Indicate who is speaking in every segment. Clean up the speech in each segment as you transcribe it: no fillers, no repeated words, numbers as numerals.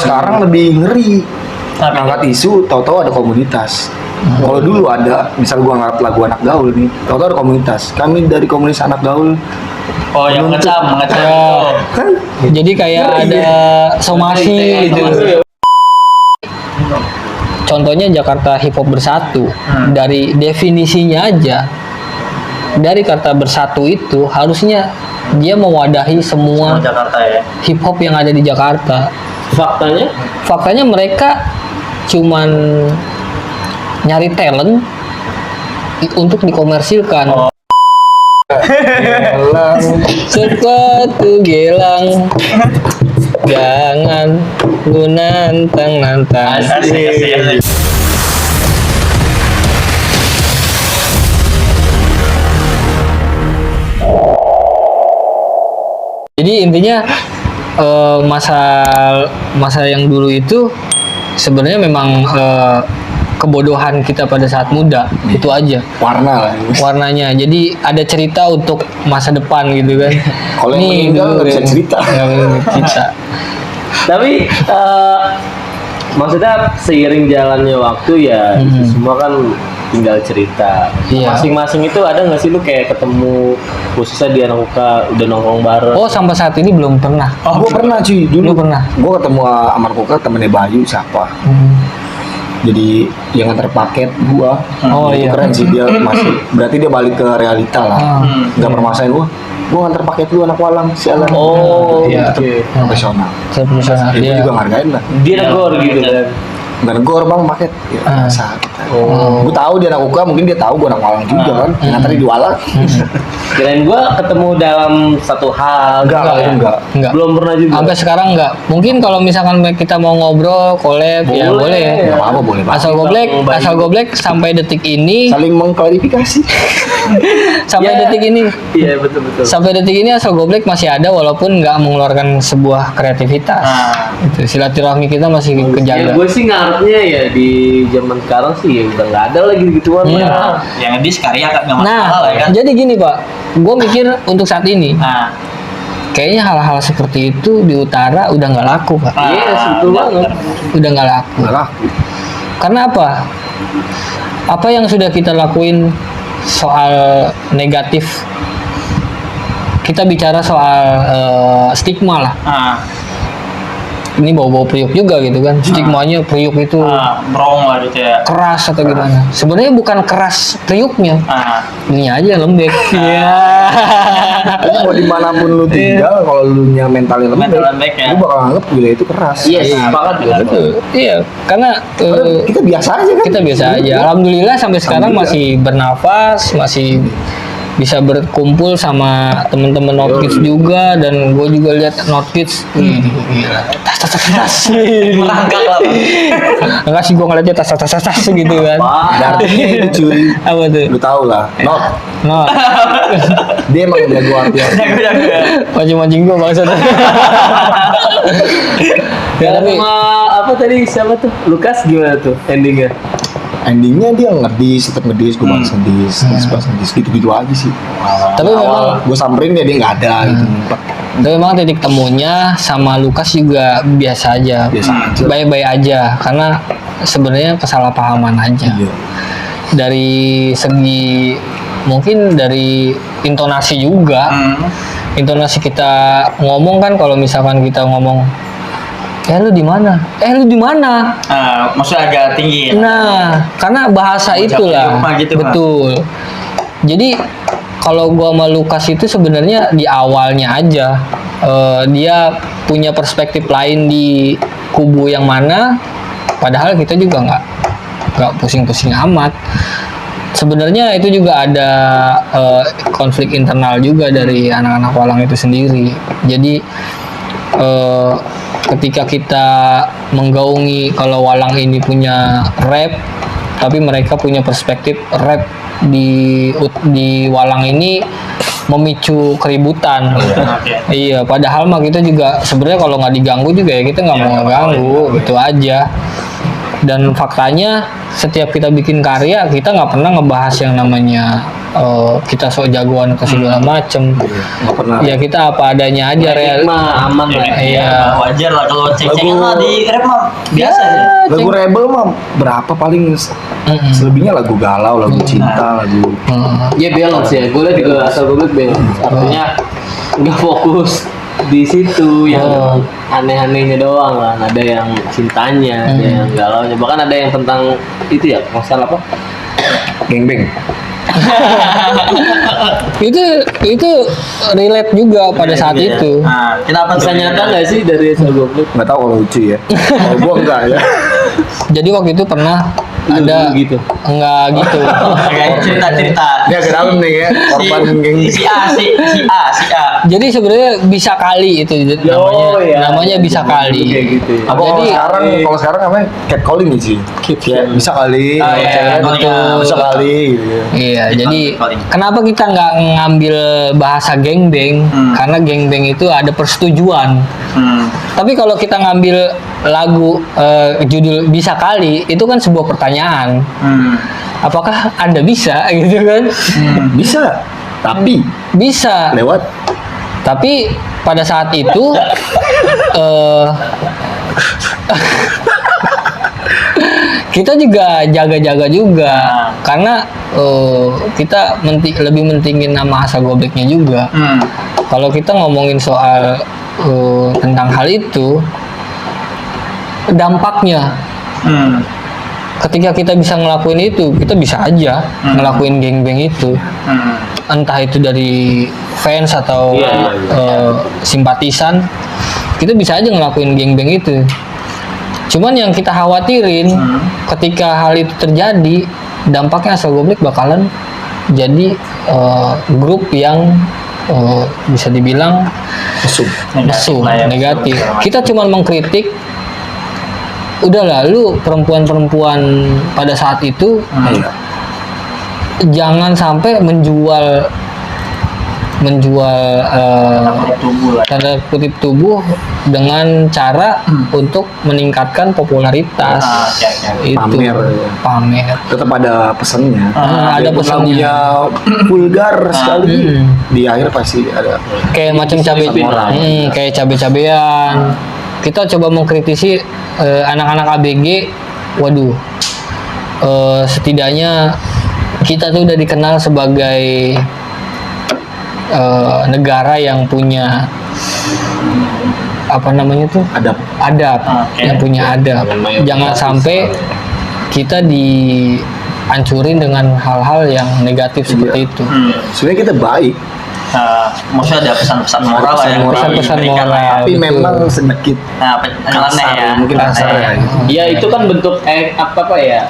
Speaker 1: sekarang lebih ngeri. Ngangkat isu, tahu-tahu ada komunitas. Kalau dulu ada, misal gua ngangkat lagu anak gaul nih, tahu-tahu ada komunitas. Kami dari komunitas anak gaul.
Speaker 2: Oh, yang ngecam
Speaker 3: Ya.
Speaker 2: itu.
Speaker 1: Kan
Speaker 3: Jadi kayak ada somasi gitu. Contohnya Jakarta Hip Hop Bersatu. Dari definisinya aja, dari kata bersatu itu harusnya dia mewadahi semua
Speaker 2: Jakarta ya.
Speaker 3: hip hop yang ada di Jakarta. Faktanya mereka cuman nyari talent untuk dikomersilkan.
Speaker 1: gelang.
Speaker 3: Sepatu gelang, jangan lu nantang.
Speaker 2: Asik.
Speaker 3: Jadi intinya masa yang dulu itu sebenarnya memang kebodohan kita pada saat muda, itu aja
Speaker 1: Warna lah.
Speaker 3: warnanya. Jadi ada cerita untuk masa depan gitu kan.
Speaker 1: Kalau yang meninggal nggak bisa cerita.
Speaker 3: Cerita.
Speaker 4: Tapi maksudnya seiring jalannya waktu ya itu semua kan tinggal cerita.
Speaker 3: Iya.
Speaker 4: Masing-masing itu ada nggak sih lu kayak ketemu khususnya di anak UKA udah nongkrong bareng?
Speaker 3: Oh, sampai saat ini belum pernah.
Speaker 1: Gue pernah cuy,
Speaker 3: Lu
Speaker 1: dulu
Speaker 3: pernah?
Speaker 1: gue ketemu Amar Kuka, temennya Bayu siapa. Jadi yang nganter paket gua.
Speaker 3: Oh,
Speaker 1: Itu
Speaker 3: iya.
Speaker 1: keren sih, dia masih berarti dia balik ke realita lah. Nggak permasalahan gua nganter paket lu anak Walang sialan.
Speaker 4: Oh,
Speaker 3: iya.
Speaker 4: oke.
Speaker 1: Profesional.
Speaker 3: Profesional
Speaker 1: Dia
Speaker 3: dia.
Speaker 1: juga ngargain lah.
Speaker 4: Dia negor gitu kan.
Speaker 1: Nggak negor bang paket. Ya, biasa. Gua tahu dia anak Kuka, mungkin dia tahu gua anak Walang juga kan. Nganter di Walang.
Speaker 4: Kirain gua ketemu dalam satu hal.
Speaker 1: Enggak.
Speaker 3: Enggak.
Speaker 4: Belum pernah juga.
Speaker 3: Sampai sekarang enggak. Mungkin kalau misalkan kita mau ngobrol, collab, ya boleh.
Speaker 1: Nggak apa-apa boleh banget.
Speaker 3: Asal goblek sampai detik ini,
Speaker 1: Saling mengklarifikasi.
Speaker 3: sampai
Speaker 4: Ya.
Speaker 3: detik ini,
Speaker 4: Iya betul.
Speaker 3: sampai detik ini asal goblek masih ada walaupun nggak mengeluarkan sebuah kreativitas. Itu silaturahmi kita masih
Speaker 4: Ya
Speaker 3: kejaga.
Speaker 4: gue sih ngarepnya ya di zaman sekarang sih ya udah nggak ada lagi gituan.
Speaker 3: Iya.
Speaker 2: Yang ngedis karya kan nggak masalah
Speaker 3: Nah,
Speaker 2: lah ya kan.
Speaker 3: jadi gini Pak, gue mikir untuk saat ini,
Speaker 2: Nah,
Speaker 3: kayaknya hal-hal seperti itu di utara udah nggak laku Pak.
Speaker 4: Iya, betul banget.
Speaker 3: Udah nggak laku.
Speaker 1: Nggak laku.
Speaker 3: Karena apa? Apa yang sudah kita lakuin soal negatif, kita bicara soal stigma lah. Ini bau-bau priuk juga gitu kan. Stigmanya priuk itu
Speaker 2: brong lah gitu ya.
Speaker 3: keras atau gimana. Sebenarnya bukan keras priuknya. Ini aja lembek. Iya.
Speaker 1: Tapi mau dimanapun lu tinggal, kalau lu nya mentalnya
Speaker 2: Mental
Speaker 1: lembek,
Speaker 2: lembek ya.
Speaker 1: lu bakal anggap gila itu keras.
Speaker 4: Iya, sepakat juga.
Speaker 3: Betul. Iya, karena
Speaker 1: Padahal kita biasa aja kan.
Speaker 3: kita biasa aja. Alhamdulillah sampai sekarang
Speaker 1: Alhamdulillah.
Speaker 3: masih bernafas, masih bisa berkumpul sama teman-teman Notkids juga, dan gue juga lihat Notkids gila, tas
Speaker 2: Merangkak lah.
Speaker 3: enggak sih, gue ngeliatnya tas gitu kan.
Speaker 1: Ada artinya itu cuy.
Speaker 3: Apa tuh?
Speaker 1: Lu tau lah. Not.
Speaker 3: Nah,
Speaker 1: Dia emang jago artinya.
Speaker 3: mancing-mancing gue maksudnya. Ya tapi
Speaker 4: Sama apa tadi siapa tuh? Lukas gimana tuh endingnya?
Speaker 1: Endingnya dia ngedis, tetap ngedis, gue balas ngedis, gitu-gitu aja sih.
Speaker 3: Tapi memang
Speaker 1: gue samperin dia nggak ada gitu.
Speaker 3: Tapi memang titik temunya sama Lukas juga biasa aja,
Speaker 1: Biasa aja.
Speaker 3: baik-baik aja, karena sebenarnya kesalahpahaman aja.
Speaker 1: Iya.
Speaker 3: Dari segi mungkin dari intonasi juga, intonasi kita ngomong kan, kalau misalkan kita ngomong, lu di mana? Lu di mana?
Speaker 2: Maksudnya agak tinggi ya.
Speaker 3: Nah, karena bahasa
Speaker 2: Ucap
Speaker 3: itulah,
Speaker 2: rumah gitu, Pak.
Speaker 3: betul. Jadi kalau gua sama Lukas itu sebenarnya di awalnya aja dia punya perspektif lain di kubu yang mana, padahal kita juga nggak pusing-pusing amat. Sebenarnya itu juga ada konflik internal juga dari anak-anak Walang itu sendiri. Jadi ketika kita menggaungi kalau Walang ini punya rap, tapi mereka punya perspektif rap di Walang ini memicu keributan. Iya, padahal mah kita juga sebenarnya kalau nggak diganggu juga ya kita nggak mau ngeganggu, gitu aja. Dan faktanya setiap kita bikin karya, kita nggak pernah ngebahas yang namanya kita sok jagoan atau segala macem.
Speaker 1: Nggak pernah.
Speaker 3: Ya kita apa adanya aja real.
Speaker 4: mah aman lah.
Speaker 3: Iya.
Speaker 2: Wajar lah kalau ceng-cengan
Speaker 1: Lagu-
Speaker 2: mah di rap mah biasa ya.
Speaker 1: Lagu rebel mah berapa paling selebihnya lagu galau, lagu cinta, lagu
Speaker 4: Ya balance ya, gue liat juga asal gue liat balance. Artinya nggak fokus di situ yang aneh-anehnya doang kan. Ada yang cintanya, ada yang galaunya, bahkan ada yang tentang itu ya, masalah apa?
Speaker 1: geng-beng.
Speaker 3: itu relate juga pada saat
Speaker 2: Gitu ya.
Speaker 3: itu.
Speaker 2: Nah, kenapa
Speaker 4: Bisa
Speaker 2: tuh?
Speaker 4: nyata nggak sih dari asal gue liat?
Speaker 1: Nggak tahu kalau lucu ya. Kalau gua enggak ya.
Speaker 3: Jadi waktu itu pernah
Speaker 4: Lu
Speaker 3: ada
Speaker 4: dulu gitu.
Speaker 3: enggak gitu.
Speaker 2: Kayak cerita-cerita.
Speaker 1: Dia ke dalam nih ya, korban geng.
Speaker 2: Si A.
Speaker 3: Jadi sebenarnya bisa kali itu namanya bisa kali.
Speaker 4: Kayak gitu ya.
Speaker 1: Apa
Speaker 3: Jadi-
Speaker 1: kalau sekarang namanya catcalling nih sih. Ya, bisa kali.
Speaker 2: Ah, iya,
Speaker 1: Cewek
Speaker 2: catcalling.
Speaker 1: bisa kali gitu.
Speaker 3: Iya,
Speaker 2: Di
Speaker 3: jadi
Speaker 2: paling.
Speaker 3: kenapa kita nggak ngambil bahasa gengbeng? Karena gengbeng itu ada persetujuan. Tapi kalau kita ngambil lagu judul bisa kali, itu kan sebuah pertanyaan. Apakah Anda bisa gitu kan?
Speaker 1: Bisa. Tapi
Speaker 3: Bisa.
Speaker 1: lewat
Speaker 3: Tapi pada saat itu kita juga jaga-jaga juga karena kita lebih mentingin nama asal gobleknya juga. Kalau kita ngomongin soal tentang hal itu, dampaknya ketika kita bisa ngelakuin itu, kita bisa aja ngelakuin gengbeng itu. Entah itu dari fans atau
Speaker 4: Iya,
Speaker 3: simpatisan, kita bisa aja ngelakuin gengbeng itu. Cuman yang kita khawatirin ketika hal itu terjadi, dampaknya asal goblek bakalan jadi grup yang bisa dibilang mesum,
Speaker 2: lah ya.
Speaker 3: negatif. Kita cuma mengkritik, udahlah lu perempuan-perempuan pada saat itu
Speaker 1: Iya.
Speaker 3: jangan sampai menjual
Speaker 2: Tubuh lah.
Speaker 3: tanda kutip tubuh dengan cara untuk meningkatkan popularitas.
Speaker 2: Oke.
Speaker 3: Itu pamer.
Speaker 1: Tetap ada pesannya.
Speaker 3: Ada
Speaker 1: Biarpun
Speaker 3: pesannya.
Speaker 1: lagunya vulgar sekali, di akhir pasti ada.
Speaker 3: Kayak macam cabai,
Speaker 1: orang.
Speaker 3: kayak cabai-cabean. Kita coba mengkritisi anak-anak ABG. Waduh, setidaknya kita tuh udah dikenal sebagai negara yang punya apa namanya tuh
Speaker 1: Ada
Speaker 3: adab,
Speaker 2: Oke.
Speaker 3: yang punya adab.
Speaker 4: Dengan mayoritas
Speaker 3: Jangan sampai kita dihancurin dengan hal-hal yang negatif seperti itu.
Speaker 1: sebenarnya kita baik,
Speaker 2: Maksudnya ada pesan-pesan moral lah yang
Speaker 3: Pesan-pesan
Speaker 2: diberikan lah ya.
Speaker 3: moral.
Speaker 1: tapi
Speaker 3: betul.
Speaker 1: memang sedikit
Speaker 2: Nah, aneh ya.
Speaker 1: mungkin kasar ya.
Speaker 4: Ya itu kan bentuk apa ya?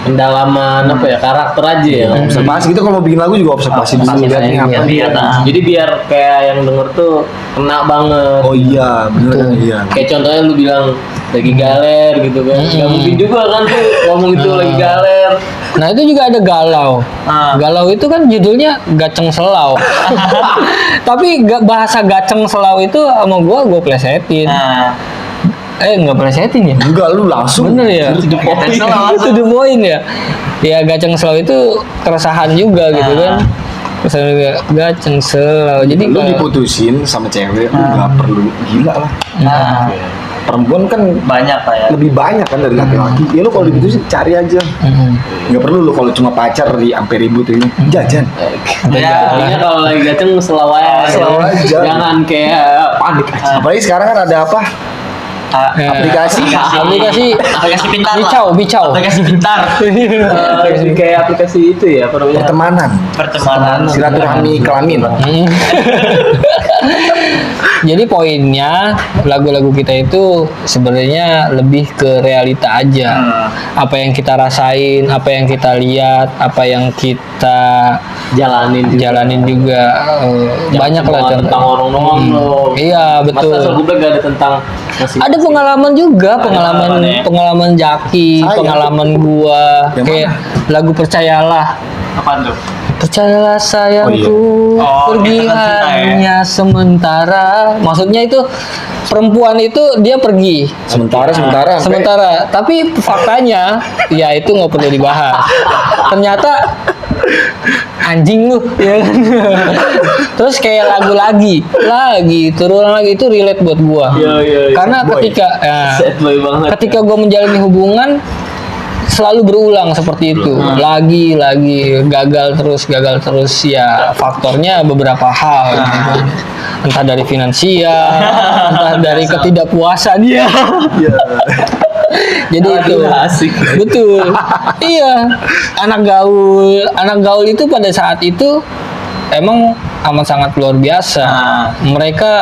Speaker 4: Pendalaman apa ya, karakter aja ya.
Speaker 1: Observasi kita kalau mau bikin lagu juga observasi dulu
Speaker 2: Observasi
Speaker 1: lihat nih
Speaker 2: aja,
Speaker 1: apa nih.
Speaker 2: lihat,
Speaker 4: Jadi biar kayak yang denger tuh kena banget.
Speaker 1: Oh iya, bener iya.
Speaker 4: Kayak contohnya lu bilang lagi galer gitu kan. Gak mungkin juga kan tuh ngomong itu lagi galer.
Speaker 3: Nah itu juga ada galau.
Speaker 2: Ah.
Speaker 3: Galau itu kan judulnya gaceng selau. Tapi bahasa gaceng selau itu sama gua plesetin.
Speaker 2: Nah,
Speaker 3: Nggak plesetin ya?
Speaker 1: Enggak, lu langsung.
Speaker 3: Bener ya?
Speaker 2: Gaceng selau
Speaker 3: Itu the point ya? Ya gaceng selau itu keresahan juga gitu kan. Keresahan juga gaceng selau. Jadi
Speaker 1: Lu
Speaker 3: kalau-
Speaker 1: diputusin sama cewek, lu nggak perlu gila lah.
Speaker 3: Nah,
Speaker 1: Perempuan kan
Speaker 2: banyak lah ya.
Speaker 1: lebih banyak kan dari laki-laki. Ya lu kalau diputusin cari aja. Nggak perlu lu kalau cuma pacar di sampai ribut ini. Jajan.
Speaker 2: Ya,
Speaker 4: Intinya kalau lagi gaceng selalu aja.
Speaker 1: Selalu aja.
Speaker 4: Jangan kayak panik aja.
Speaker 1: Apalagi sekarang kan ada apa? Aplikasi.
Speaker 2: Aplikasi pintar lah.
Speaker 3: Bicau.
Speaker 2: Aplikasi pintar.
Speaker 4: Kayak aplikasi itu ya, apa namanya?
Speaker 1: Pertemanan.
Speaker 2: Pertemanan.
Speaker 1: Silaturahmi kelamin.
Speaker 3: Jadi poinnya lagu-lagu kita itu sebenarnya lebih ke realita aja. Apa yang kita rasain, apa yang kita lihat, apa yang kita jalanin juga banyak lah
Speaker 4: tentang orang doang loh.
Speaker 3: Iya betul.
Speaker 4: Masa Selgubek gak ada tentang
Speaker 3: Ada pengalaman juga, pengalaman Jaki,
Speaker 1: Saya.
Speaker 3: pengalaman gua
Speaker 1: Yang
Speaker 3: kayak lagu Percayalah.
Speaker 2: Apaan tuh?
Speaker 3: Percayalah sayangku,
Speaker 2: Oh,
Speaker 3: pergi
Speaker 2: kita kan cinta ya.
Speaker 3: hanya sementara. Maksudnya itu perempuan itu dia pergi
Speaker 1: Sementara sampai
Speaker 3: sementara, tapi faktanya ya itu nggak perlu dibahas. Ternyata anjing lu ya kan. Terus kayak lagu lagi terulang lagi, itu relate buat gua.
Speaker 4: Iya.
Speaker 3: Karena
Speaker 1: Sad boy.
Speaker 3: ketika
Speaker 4: Sad boy banget.
Speaker 3: ketika gua menjalani hubungan selalu berulang seperti itu, lagi gagal terus ya, faktornya beberapa hal gitu kan. Entah dari finansial, entah dari ketidakpuasan dia. Jadi itu
Speaker 4: Asik.
Speaker 3: betul. Iya, anak gaul itu pada saat itu emang amat sangat luar biasa. Mereka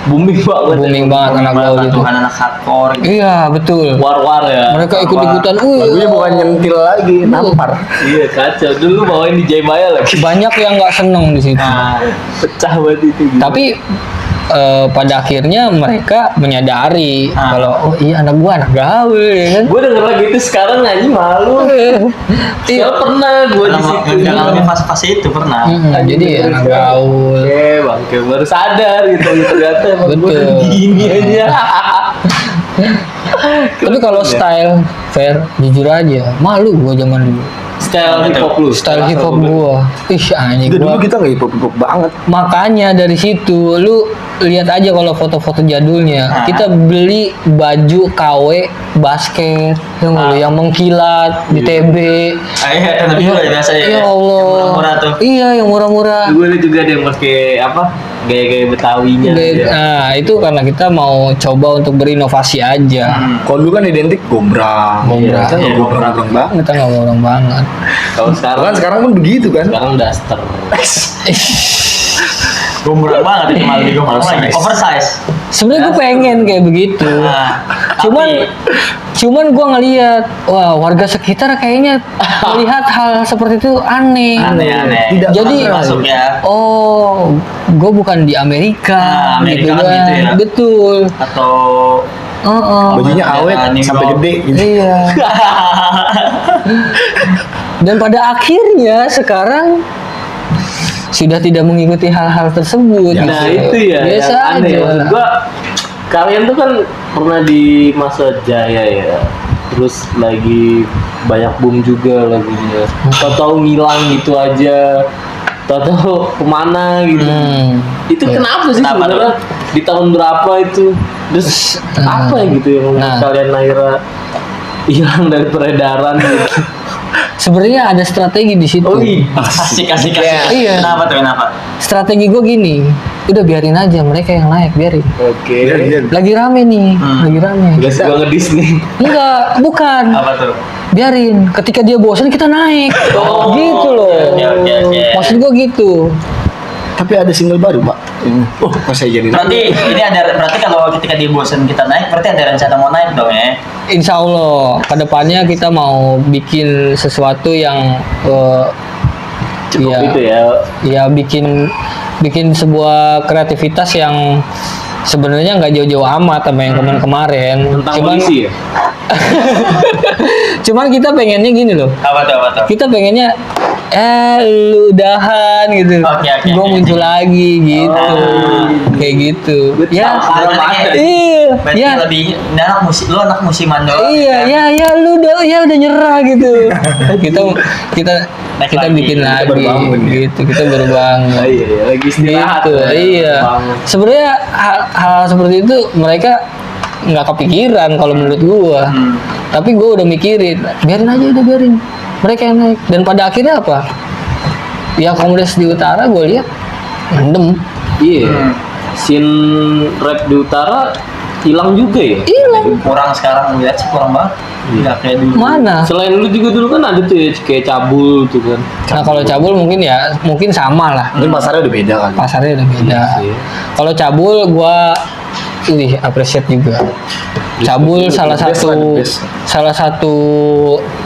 Speaker 4: Booming
Speaker 3: booming banget anak gaul itu.
Speaker 2: Tuhan anak hardcore gitu.
Speaker 3: Iya betul.
Speaker 4: War ya.
Speaker 3: Mereka ikut-ikutan.
Speaker 1: Lagunya bukan nyentil lagi, nampar.
Speaker 4: Iya kacau. Dulu bawain di Jaya lagi.
Speaker 3: Banyak yang nggak seneng di situ.
Speaker 4: Pecah banget itu.
Speaker 3: Tapi pada akhirnya mereka menyadari kalau oh iya anak gua anak gaul ya kan.
Speaker 4: gue denger lagi itu sekarang aja malu.
Speaker 3: Iya.
Speaker 4: Pernah gue di situ.
Speaker 2: Ngalamin fase-fase itu pernah.
Speaker 3: Jadi anak gaul.
Speaker 4: Bangke baru sadar gitu ternyata emang gue
Speaker 3: Betul.
Speaker 4: gini aja.
Speaker 3: Tapi kalau style fair, jujur aja, malu gua zaman dulu.
Speaker 4: Style hip hop lu.
Speaker 3: Style hip hop gua. Ih anjing
Speaker 1: Itu dulu
Speaker 3: gua.
Speaker 1: kita nggak hip hop banget.
Speaker 3: Makanya dari situ lu lihat aja kalau foto-foto jadulnya, kita beli baju KW basket yang mengkilat di TB.
Speaker 2: Iya, itu lebih dulu ya biasanya.
Speaker 3: Ya Allah.
Speaker 2: Yang murah-murah tuh.
Speaker 3: Iya, yang murah-murah.
Speaker 4: Gue liat juga ada yang pakai apa gaya-gaya Betawinya. dia.
Speaker 3: Nah, itu karena kita mau coba untuk berinovasi aja.
Speaker 1: Kalau dulu kan identik gombrang.
Speaker 3: Gombrang.
Speaker 1: Kita nggak
Speaker 2: Iya,
Speaker 1: gombrang banget.
Speaker 3: Kita nggak orang banget.
Speaker 4: Kalau sekarang
Speaker 1: Bahkan sekarang pun begitu kan.
Speaker 4: sekarang daster.
Speaker 2: Gombrang banget itu, malah lebih gombrang lagi. Oversize.
Speaker 3: Sebenarnya gue pengen kayak begitu.
Speaker 2: Nah,
Speaker 3: Cuman gue ngelihat, wah warga sekitar kayaknya melihat hal seperti itu aneh.
Speaker 2: aneh-aneh.
Speaker 1: Tidak
Speaker 3: Jadi
Speaker 2: masuk ya.
Speaker 3: oh, gue bukan di Amerika,
Speaker 2: Nah, Amerika
Speaker 3: gitu
Speaker 2: kan
Speaker 3: kan.
Speaker 2: gitu ya.
Speaker 3: Betul.
Speaker 2: Atau
Speaker 1: Bajunya awet
Speaker 2: New
Speaker 1: sampai
Speaker 2: York.
Speaker 1: gede gitu.
Speaker 3: Iya. Dan pada akhirnya sekarang sudah tidak mengikuti hal-hal tersebut.
Speaker 4: Nah
Speaker 3: gitu.
Speaker 4: itu ya
Speaker 3: Biasa
Speaker 4: yang aneh.
Speaker 3: aja.
Speaker 4: Maksud gua kalian tuh kan pernah di masa jaya ya, terus lagi banyak boom juga lagunya. Tahu-tahu ngilang gitu aja, tahu-tahu kemana gitu. Itu
Speaker 3: Iya.
Speaker 4: kenapa sih
Speaker 2: Kenapa
Speaker 4: sebenarnya di tahun berapa itu? Terus apa ya gitu yang
Speaker 3: Nah.
Speaker 4: kalian akhirnya hilang dari peredaran gitu?
Speaker 3: Sebenarnya ada strategi di situ.
Speaker 4: Oh iya.
Speaker 2: Asik.
Speaker 3: Iya.
Speaker 2: Kenapa?
Speaker 3: Strategi gue gini, udah biarin aja mereka yang naik, biarin.
Speaker 4: Oke.
Speaker 3: Lagi rame nih, lagi rame.
Speaker 4: Gak suka ngedis nih.
Speaker 3: Enggak, bukan.
Speaker 2: Apa tuh?
Speaker 3: Biarin. Ketika dia bosan kita naik.
Speaker 2: Oh,
Speaker 3: gitu loh.
Speaker 2: oke.
Speaker 3: Maksud gue gitu.
Speaker 1: Tapi ada single baru, Pak. Oh, kok saya jadi.
Speaker 2: Berarti kalau ketika dia bosan kita naik, berarti ada rencana mau naik dong ya?
Speaker 3: Insya Allah, kedepannya kita mau bikin sesuatu yang
Speaker 4: Cukup
Speaker 3: ya,
Speaker 4: itu ya.
Speaker 3: ya bikin sebuah kreativitas yang sebenarnya nggak jauh-jauh amat sama yang kemarin-kemarin.
Speaker 4: Tentang polisi ya.
Speaker 3: Cuman kita pengennya gini loh.
Speaker 2: Apa tuh?
Speaker 3: Kita pengennya lu udahan gitu.
Speaker 2: Oke.
Speaker 3: Gue muncul lagi gitu. Kayak gitu. Ya. Iya.
Speaker 2: Berarti
Speaker 3: Ya.
Speaker 2: lebih lu anak musiman doang.
Speaker 3: Iya, ya lu udah nyerah gitu. kita
Speaker 2: Naik
Speaker 3: kita
Speaker 2: lagi.
Speaker 3: bikin
Speaker 1: Kita
Speaker 3: lagi
Speaker 1: baru bangun, ya.
Speaker 3: gitu. Kita baru bangun.
Speaker 4: Oh, iya, lagi istirahat.
Speaker 3: Gitu.
Speaker 4: ya.
Speaker 3: Iya.
Speaker 4: Bangun.
Speaker 3: Sebenarnya hal seperti itu mereka nggak kepikiran kalau menurut gua. Tapi gua udah mikirin, biarin aja, udah biarin. Mereka yang naik. Dan pada akhirnya apa? Ya komunitas di utara gua lihat mendem.
Speaker 4: Iya. Scene rap di utara hilang juga ya.
Speaker 3: Hilang.
Speaker 2: Kurang sekarang lihat sih kurang banget. Nggak kayak dulu.
Speaker 3: Mana?
Speaker 4: Selain lu juga dulu kan ada tuh ya kayak cabul tuh kan.
Speaker 3: Nah kalau cabul mungkin sama lah.
Speaker 1: Mungkin pasarnya udah beda kali.
Speaker 3: Pasarnya udah beda.
Speaker 4: Iya.
Speaker 3: Kalau cabul gua appreciate juga. Cabul
Speaker 1: The
Speaker 3: salah
Speaker 1: best
Speaker 3: satu
Speaker 1: lah, the best.
Speaker 3: salah satu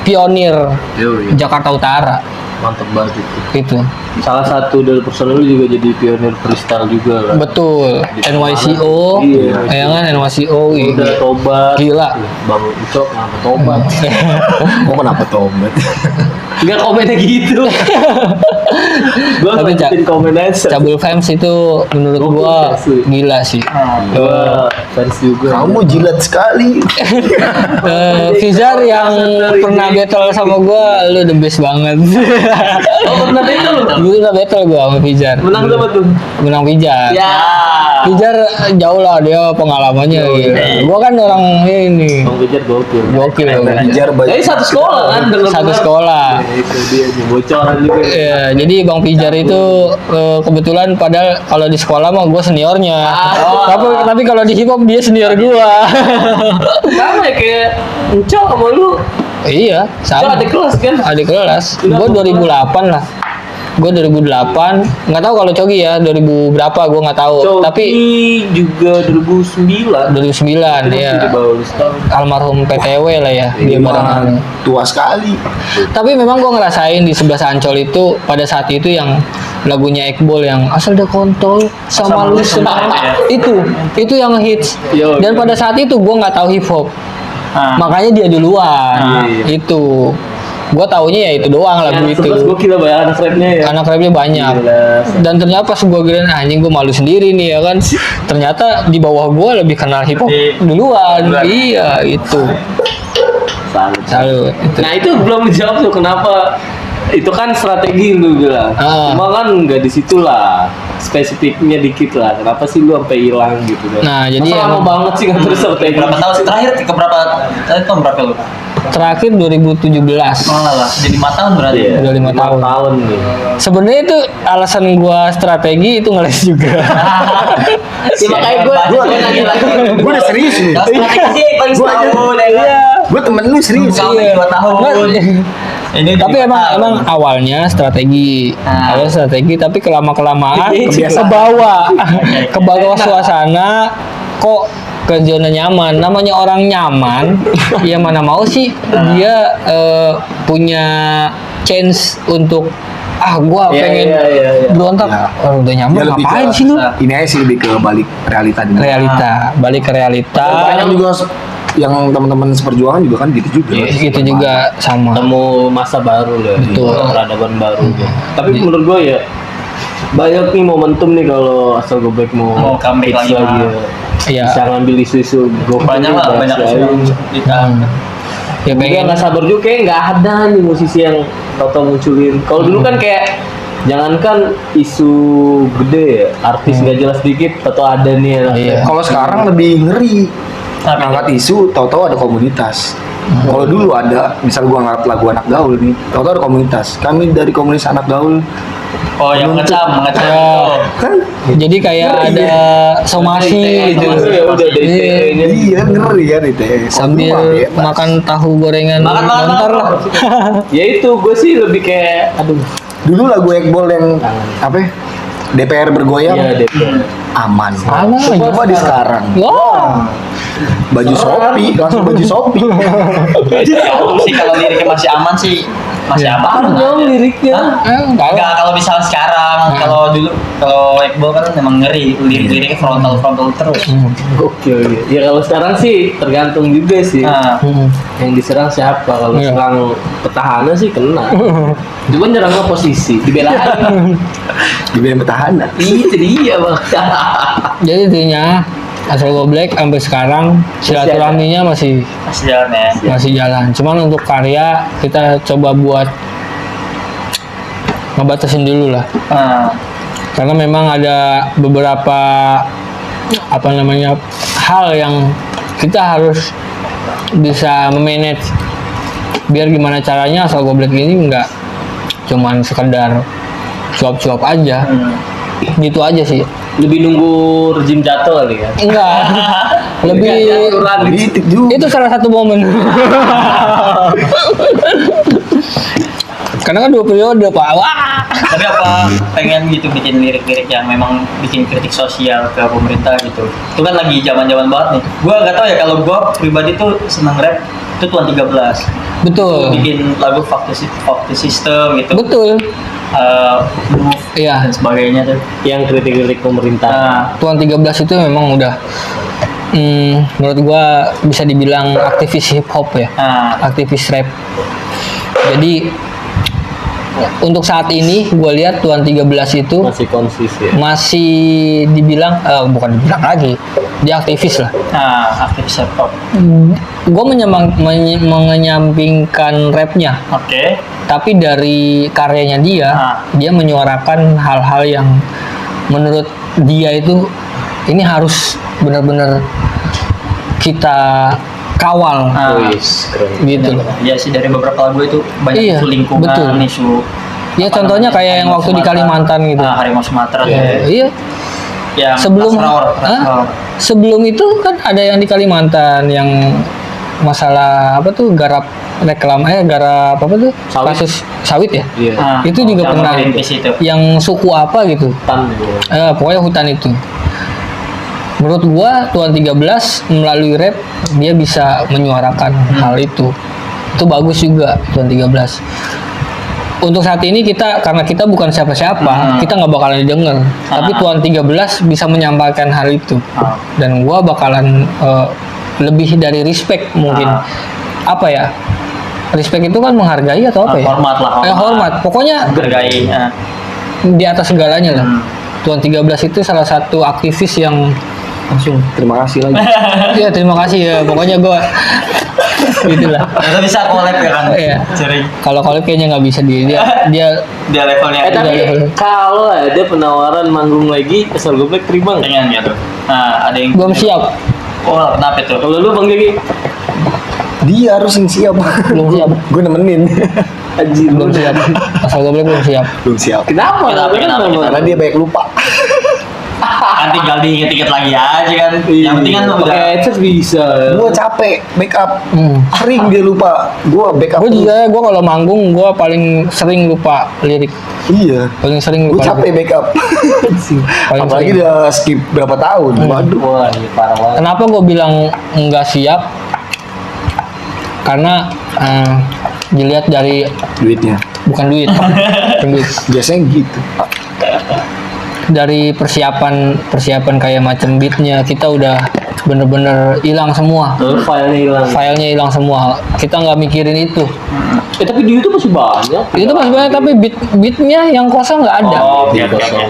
Speaker 3: pionir
Speaker 1: Yoi.
Speaker 3: Jakarta Utara
Speaker 4: Mantep banget itu.
Speaker 3: itu.
Speaker 4: Salah satu dari personel lu juga jadi pionir freestyle juga kan.
Speaker 3: Betul. NYCO,
Speaker 4: Iya.
Speaker 3: ya kan NYCO.
Speaker 4: Udah tobat.
Speaker 3: Gila.
Speaker 4: Bang Ucok ngapa tobat.
Speaker 1: Kok kenapa tobat?
Speaker 4: Enggak komennya gitu. Gua
Speaker 3: Tapi
Speaker 4: lanjutin komen aja.
Speaker 3: Cabul Fans itu menurut
Speaker 4: Gokil
Speaker 3: gua
Speaker 4: sih.
Speaker 3: gila sih.
Speaker 4: Gua fans juga.
Speaker 1: Kamu jilat sekali.
Speaker 3: Fizar yang pernah battle sama gua, lu the best banget.
Speaker 4: Oh, pernah itu lu?
Speaker 3: Gue pernah battle gua sama Fizar.
Speaker 4: Menang sama tuh.
Speaker 3: Menang Fizar.
Speaker 4: Ya.
Speaker 3: Fizar jauh lah dia pengalamannya. Gila. Gua kan orang ini
Speaker 4: Bang Bijar gokil.
Speaker 3: gokil.
Speaker 1: Belajar banyak.
Speaker 4: Jadi satu sekolah kan dengan
Speaker 3: Satu sekolah.
Speaker 4: Ya, itu dia nih, bocoran juga.
Speaker 3: Iya, jadi Bang Pijar itu kebetulan padahal kalau di sekolah mah gue seniornya. Tapi kalau di hip hop dia senior gua.
Speaker 4: Sama ya kayak Encok sama lu.
Speaker 3: Iya,
Speaker 4: Encok
Speaker 3: sama.
Speaker 4: ada kelas kan?
Speaker 3: Adik kelas. Gue 2008 lah. Gue 2008. Nggak tahu kalau Cogi ya 2000 berapa gue nggak tahu.
Speaker 4: Coki
Speaker 3: Tapi
Speaker 4: juga 2009.
Speaker 3: 2009
Speaker 4: Itu
Speaker 3: ya.
Speaker 4: masih di bawah lu setahun.
Speaker 3: Almarhum PTW lah ya dia barengan.
Speaker 1: Tua sekali.
Speaker 3: Tapi memang gue ngerasain di sebelah Ancol itu pada saat itu yang lagunya Ekbol yang asal udah kontol sama lu senang itu yang hits.
Speaker 4: Yo,
Speaker 3: Dan pada saat itu gue nggak tahu hip hop, makanya dia duluan.
Speaker 4: Iya.
Speaker 3: Itu gue taunya ya itu doang lagu
Speaker 4: Yang
Speaker 3: itu.
Speaker 4: 11 gokil lah banyak anak rapnya ya.
Speaker 3: Anak rapnya banyak.
Speaker 4: Gila.
Speaker 3: Dan ternyata pas gue kirain anjing gue malu sendiri nih ya kan. Ternyata di bawah gue lebih kenal hip hop duluan. Iya itu. Salut. Itu.
Speaker 4: Nah itu belum dijawab tuh kenapa itu kan strategi lu bilang. Cuma kan nggak di situ lah. Spesifiknya dikit lah. Kenapa sih lu sampai hilang gitu kan?
Speaker 3: Nah, jadi
Speaker 4: masa lama
Speaker 3: emang-
Speaker 4: banget sih ngatur strategi.
Speaker 2: Berapa tahun terakhir ke berapa tahun berapa lu?
Speaker 3: Terakhir 2017.
Speaker 2: Malah jadi 5 tahun berarti.
Speaker 4: Iya,
Speaker 3: Udah 5 tahun.
Speaker 4: tahun nih.
Speaker 3: Sebenarnya itu alasan gua strategi itu ngeles juga.
Speaker 4: Ya makanya gue nanya lagi.
Speaker 1: Gue udah serius nih.
Speaker 2: Kalau strategi sih paling setahun ya kan.
Speaker 1: Gue temen lu serius.
Speaker 2: Sampai 2 tahun. Ini
Speaker 3: Tapi
Speaker 2: jadi
Speaker 3: emang
Speaker 2: 4 tahun.
Speaker 3: emang awalnya strategi, awalnya strategi, tapi kelama kelamaan
Speaker 4: Kebiasaan.
Speaker 3: ke bawah suasana kok ke zona nyaman. Namanya orang nyaman, ya mana mau sih dia punya chance untuk gua
Speaker 4: Iya,
Speaker 3: pengen
Speaker 4: iya, iya, iya.
Speaker 3: berontak.
Speaker 1: Ya.
Speaker 3: Udah nyaman
Speaker 1: Ya, lebih
Speaker 3: ngapain
Speaker 1: ke-
Speaker 3: sih lu?
Speaker 1: Ini aja sih lebih ke balik realita dulu.
Speaker 3: Balik ke realita.
Speaker 1: Banyak juga yang teman-teman seperjuangan juga kan gitu juga.
Speaker 3: Gitu juga sama.
Speaker 4: Ketemu masa baru lah,
Speaker 3: Betul.
Speaker 4: peradaban baru. Tapi menurut gue ya banyak nih momentum nih kalau asal Gobek mau
Speaker 2: Mau comeback
Speaker 4: hits
Speaker 2: lagi,
Speaker 4: lagi ya.
Speaker 3: Iya.
Speaker 4: Bisa ngambil isu-isu gokil
Speaker 2: banyak lah,
Speaker 4: bahas
Speaker 2: banyak
Speaker 4: lain.
Speaker 2: kita.
Speaker 3: Ya
Speaker 4: Gue
Speaker 3: pengen
Speaker 4: nggak sabar juga kayak nggak ada nih musisi yang tau munculin. Kalau dulu kan kayak jangankan isu gede ya, artis nggak jelas dikit atau ada nih anak
Speaker 3: Iya.
Speaker 1: Kalau sekarang lebih ngeri. Ngangkat isu, tahu-tahu ada komunitas. Kalau dulu ada, misal gua ngangkat lagu anak gaul nih, tahu-tahu ada komunitas. Kami dari komunitas anak gaul,
Speaker 2: Oh, yang mengecam
Speaker 3: Ya.
Speaker 2: itu.
Speaker 1: kan?
Speaker 3: jadi kayak ada somasi gitu.
Speaker 4: Ya udah dari
Speaker 3: Iya.
Speaker 4: ini.
Speaker 1: Iya ngeri kan itu.
Speaker 3: Sambil makan tahu gorengan
Speaker 2: Makan, makan,
Speaker 3: lontar
Speaker 2: makan.
Speaker 3: lah.
Speaker 4: Ya itu gue sih lebih kayak aduh.
Speaker 1: Dulu lagu Ekbol yang apa ya? DPR bergoyang
Speaker 4: Iya deh.
Speaker 1: aman.
Speaker 3: Aman.
Speaker 1: Coba di sekarang.
Speaker 3: Wah.
Speaker 1: Baju Shopee, langsung baju Shopee.
Speaker 2: sih kalau liriknya masih aman sih. Masih
Speaker 3: Iya.
Speaker 2: aman.
Speaker 4: Dong liriknya.
Speaker 3: Enggak.
Speaker 2: Enggak, kalau misalnya sekarang, kalau dulu, kalau Ekbol kan memang ngeri, liriknya frontal terus.
Speaker 4: Gokil ya. Ya kalau sekarang sih tergantung juga sih.
Speaker 2: Nah,
Speaker 4: Yang diserang siapa? Kalau
Speaker 3: Iya.
Speaker 4: serang petahana sih kena. Cuma nyerangnya posisi, dibelain.
Speaker 1: Di bidang petahana.
Speaker 4: Itu dia bang.
Speaker 3: Jadi intinya Asal Goblek sampai sekarang silaturahminya masih
Speaker 2: masih jalan ya.
Speaker 3: masih jalan. Cuman untuk karya kita coba buat ngebatasin dulu lah.
Speaker 2: Nah,
Speaker 3: Karena memang ada beberapa hal yang kita harus bisa memanage biar gimana caranya Asal Goblek ini nggak cuman sekedar cuap-cuap aja. Gitu aja sih.
Speaker 4: Lebih nunggu rezim jatuh kali ya.
Speaker 3: Enggak. Lebih
Speaker 1: Politik juga.
Speaker 3: itu salah satu momen. Karena kan 2 periode Pak. Wah.
Speaker 2: tapi apa pengen gitu bikin lirik-lirik yang memang bikin kritik sosial ke pemerintah gitu. Itu kan lagi zaman-zaman banget nih. Gua nggak tahu ya, kalau gua pribadi tuh seneng rap itu Tuan 13.
Speaker 3: Betul.
Speaker 2: Bikin lagu fuck the system gitu.
Speaker 3: Betul.
Speaker 2: Move
Speaker 3: Iya.
Speaker 2: dan sebagainya tuh.
Speaker 4: Yang kritik-kritik pemerintah.
Speaker 2: Nah,
Speaker 3: Tuan 13 itu memang udah menurut gua bisa dibilang aktivis hip hop ya.
Speaker 2: nah,
Speaker 3: Aktivis rap. Jadi untuk saat ini gue lihat Tuan 13 itu
Speaker 4: Masih konsisten.
Speaker 3: masih dibilang bukan dibilang lagi, dia aktivis lah.
Speaker 2: Nah, aktivis hip hop.
Speaker 3: Gue menyampingkan rapnya,
Speaker 2: Oke.
Speaker 3: tapi dari karyanya dia menyuarakan hal-hal yang menurut dia itu ini harus benar-benar kita kawal
Speaker 4: Wis, keren.
Speaker 3: gitu loh.
Speaker 2: Ya sih dari beberapa lagu itu banyak
Speaker 3: Iya,
Speaker 2: isu lingkungan,
Speaker 3: betul.
Speaker 2: isu
Speaker 3: Ya
Speaker 2: apa
Speaker 3: contohnya
Speaker 2: namanya,
Speaker 3: kayak yang
Speaker 2: harimau
Speaker 3: waktu di
Speaker 2: Sumatera.
Speaker 3: Kalimantan gitu.
Speaker 2: Harimau Sumatera tuh.
Speaker 3: Iya,
Speaker 2: Yang
Speaker 3: sebelum
Speaker 2: Rasraor.
Speaker 3: sebelum itu kan ada yang di Kalimantan yang masalah apa tuh garap garap apa tuh
Speaker 4: Sawit.
Speaker 3: kasus sawit ya.
Speaker 4: Iya.
Speaker 3: Itu juga
Speaker 2: yang
Speaker 3: pernah.
Speaker 2: Greenpeace itu.
Speaker 3: Yang suku apa gitu.
Speaker 4: Tan gitu.
Speaker 3: Pokoknya hutan itu. Menurut gua Tuan 13 melalui rap dia bisa menyuarakan hal itu. Itu bagus juga Tuan 13. Untuk saat ini karena kita bukan siapa-siapa, kita nggak bakalan didengar. Tapi Tuan 13 bisa menyampaikan hal itu. Dan gua bakalan lebih dari respect mungkin. Apa ya? Respect itu kan menghargai atau apa ya?
Speaker 2: Hormat lah.
Speaker 3: Hormat. Pokoknya
Speaker 2: Hargai.
Speaker 3: di atas segalanya lah. Tuan 13 itu salah satu aktivis yang
Speaker 1: Langsung terima kasih lagi.
Speaker 3: ya terima kasih ya. Pokoknya gua gitulah.
Speaker 2: Kita bisa collab ya kan.
Speaker 3: Iya.
Speaker 2: Sering.
Speaker 3: Kalau collab kayaknya nggak bisa dia
Speaker 2: Dia levelnya
Speaker 4: Tapi
Speaker 3: Iya.
Speaker 4: kalau ada penawaran manggung lagi, Asal Goblek terima nggak?
Speaker 2: pengen gitu. Nah, ada yang
Speaker 3: belum siap.
Speaker 2: Oh, kenapa itu?
Speaker 4: Kalau lu Bang Gigi,
Speaker 1: Dia harus yang siap.
Speaker 3: Belum siap.
Speaker 1: Gue nemenin.
Speaker 4: anjir
Speaker 3: Belum siap. Asal goblok belum siap.
Speaker 1: Belum siap.
Speaker 4: Kenapa?
Speaker 2: Kenapa?
Speaker 1: Karena dia banyak lupa.
Speaker 2: Kan tinggal diinget-inget lagi aja kan. Yang penting kan udah
Speaker 4: pakai headset bisa.
Speaker 1: Gue capek backup.
Speaker 3: Hmm.
Speaker 1: Sering dia lupa. Gue backup.
Speaker 3: Gue juga, gue kalau manggung gue paling sering lupa lirik.
Speaker 1: Iya.
Speaker 3: Paling sering
Speaker 1: Gue
Speaker 3: lupa.
Speaker 1: capek backup.
Speaker 3: Paling
Speaker 1: Apalagi
Speaker 3: sering.
Speaker 1: udah skip berapa tahun. Waduh.
Speaker 4: Wah, ini parah banget.
Speaker 3: Kenapa gue bilang nggak siap? Karena dilihat dari
Speaker 1: Duitnya.
Speaker 3: bukan duit, bukan duit.
Speaker 1: Biasanya gitu.
Speaker 3: Dari persiapan kayak macam beatnya kita udah bener-bener hilang semua.
Speaker 4: Filenya hilang.
Speaker 3: Filenya hilang semua. Kita nggak mikirin itu.
Speaker 4: Tapi di YouTube masih banyak.
Speaker 3: Itu masih banyak tapi beatnya yang kosong nggak ada.
Speaker 2: Oh,
Speaker 4: Iya,
Speaker 2: biar
Speaker 4: kosong.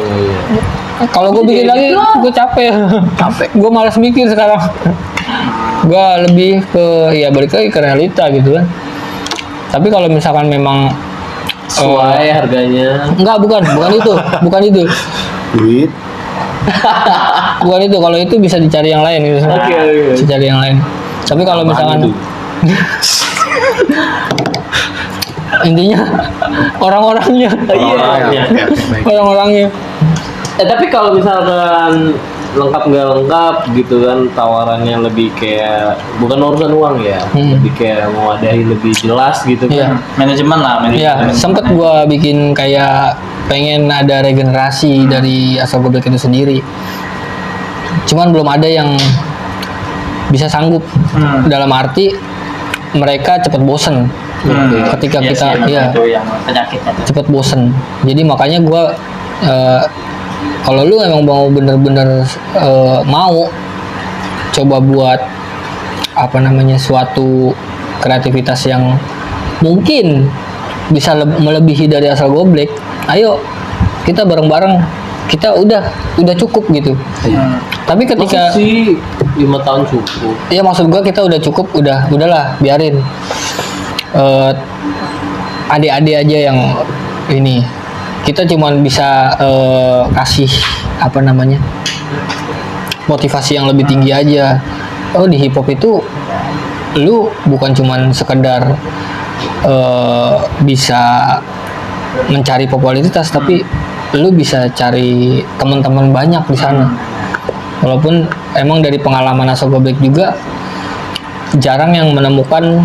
Speaker 3: Kalau gue bikin lagi, gue capek. Gue malas mikir sekarang. Gue lebih ke ya balik lagi ke realita gitu kan. Tapi kalau misalkan memang
Speaker 4: Sesuai harganya.
Speaker 3: enggak, bukan itu,
Speaker 1: Duit.
Speaker 3: bukan itu. Kalau itu bisa dicari yang lain gitu.
Speaker 4: Oke.
Speaker 3: Bisa cari yang lain. Tapi kalau misalkan
Speaker 1: itu?
Speaker 3: intinya orang-orangnya,
Speaker 2: Iya.
Speaker 3: orang-orangnya.
Speaker 4: Tapi kalau misalkan lengkap nggak lengkap gitu kan, tawarannya lebih kayak bukan urusan uang ya, lebih kayak mewadahi lebih jelas gitu
Speaker 3: Iya.
Speaker 4: kan.
Speaker 2: Manajemen lah,
Speaker 3: Iya,
Speaker 2: manajemen.
Speaker 3: sempet gua bikin kayak pengen ada regenerasi dari Asal Goblek itu sendiri. Cuman belum ada yang bisa sanggup. Dalam arti mereka cepet bosen. Ketika
Speaker 2: Iya
Speaker 3: kita
Speaker 2: sih, memang
Speaker 3: iya
Speaker 2: itu yang penyakitnya tuh.
Speaker 3: cepet bosen. Jadi makanya gua kalau lu emang mau bener-bener mau coba buat apa namanya suatu kreativitas yang mungkin bisa melebihi dari Asal Goblek, ayo kita bareng-bareng, kita udah cukup gitu. Tapi ketika
Speaker 4: Maksud sih 5 tahun cukup.
Speaker 3: ya maksud gua kita udah cukup, udahlah biarin adik-adik aja yang ini, kita cuman bisa kasih apa namanya motivasi yang lebih tinggi aja. Oh, di hip hop itu lu bukan cuman sekedar bisa mencari popularitas, tapi lu bisa cari teman-teman banyak di sana. Walaupun emang dari pengalaman Asal Goblek juga jarang yang menemukan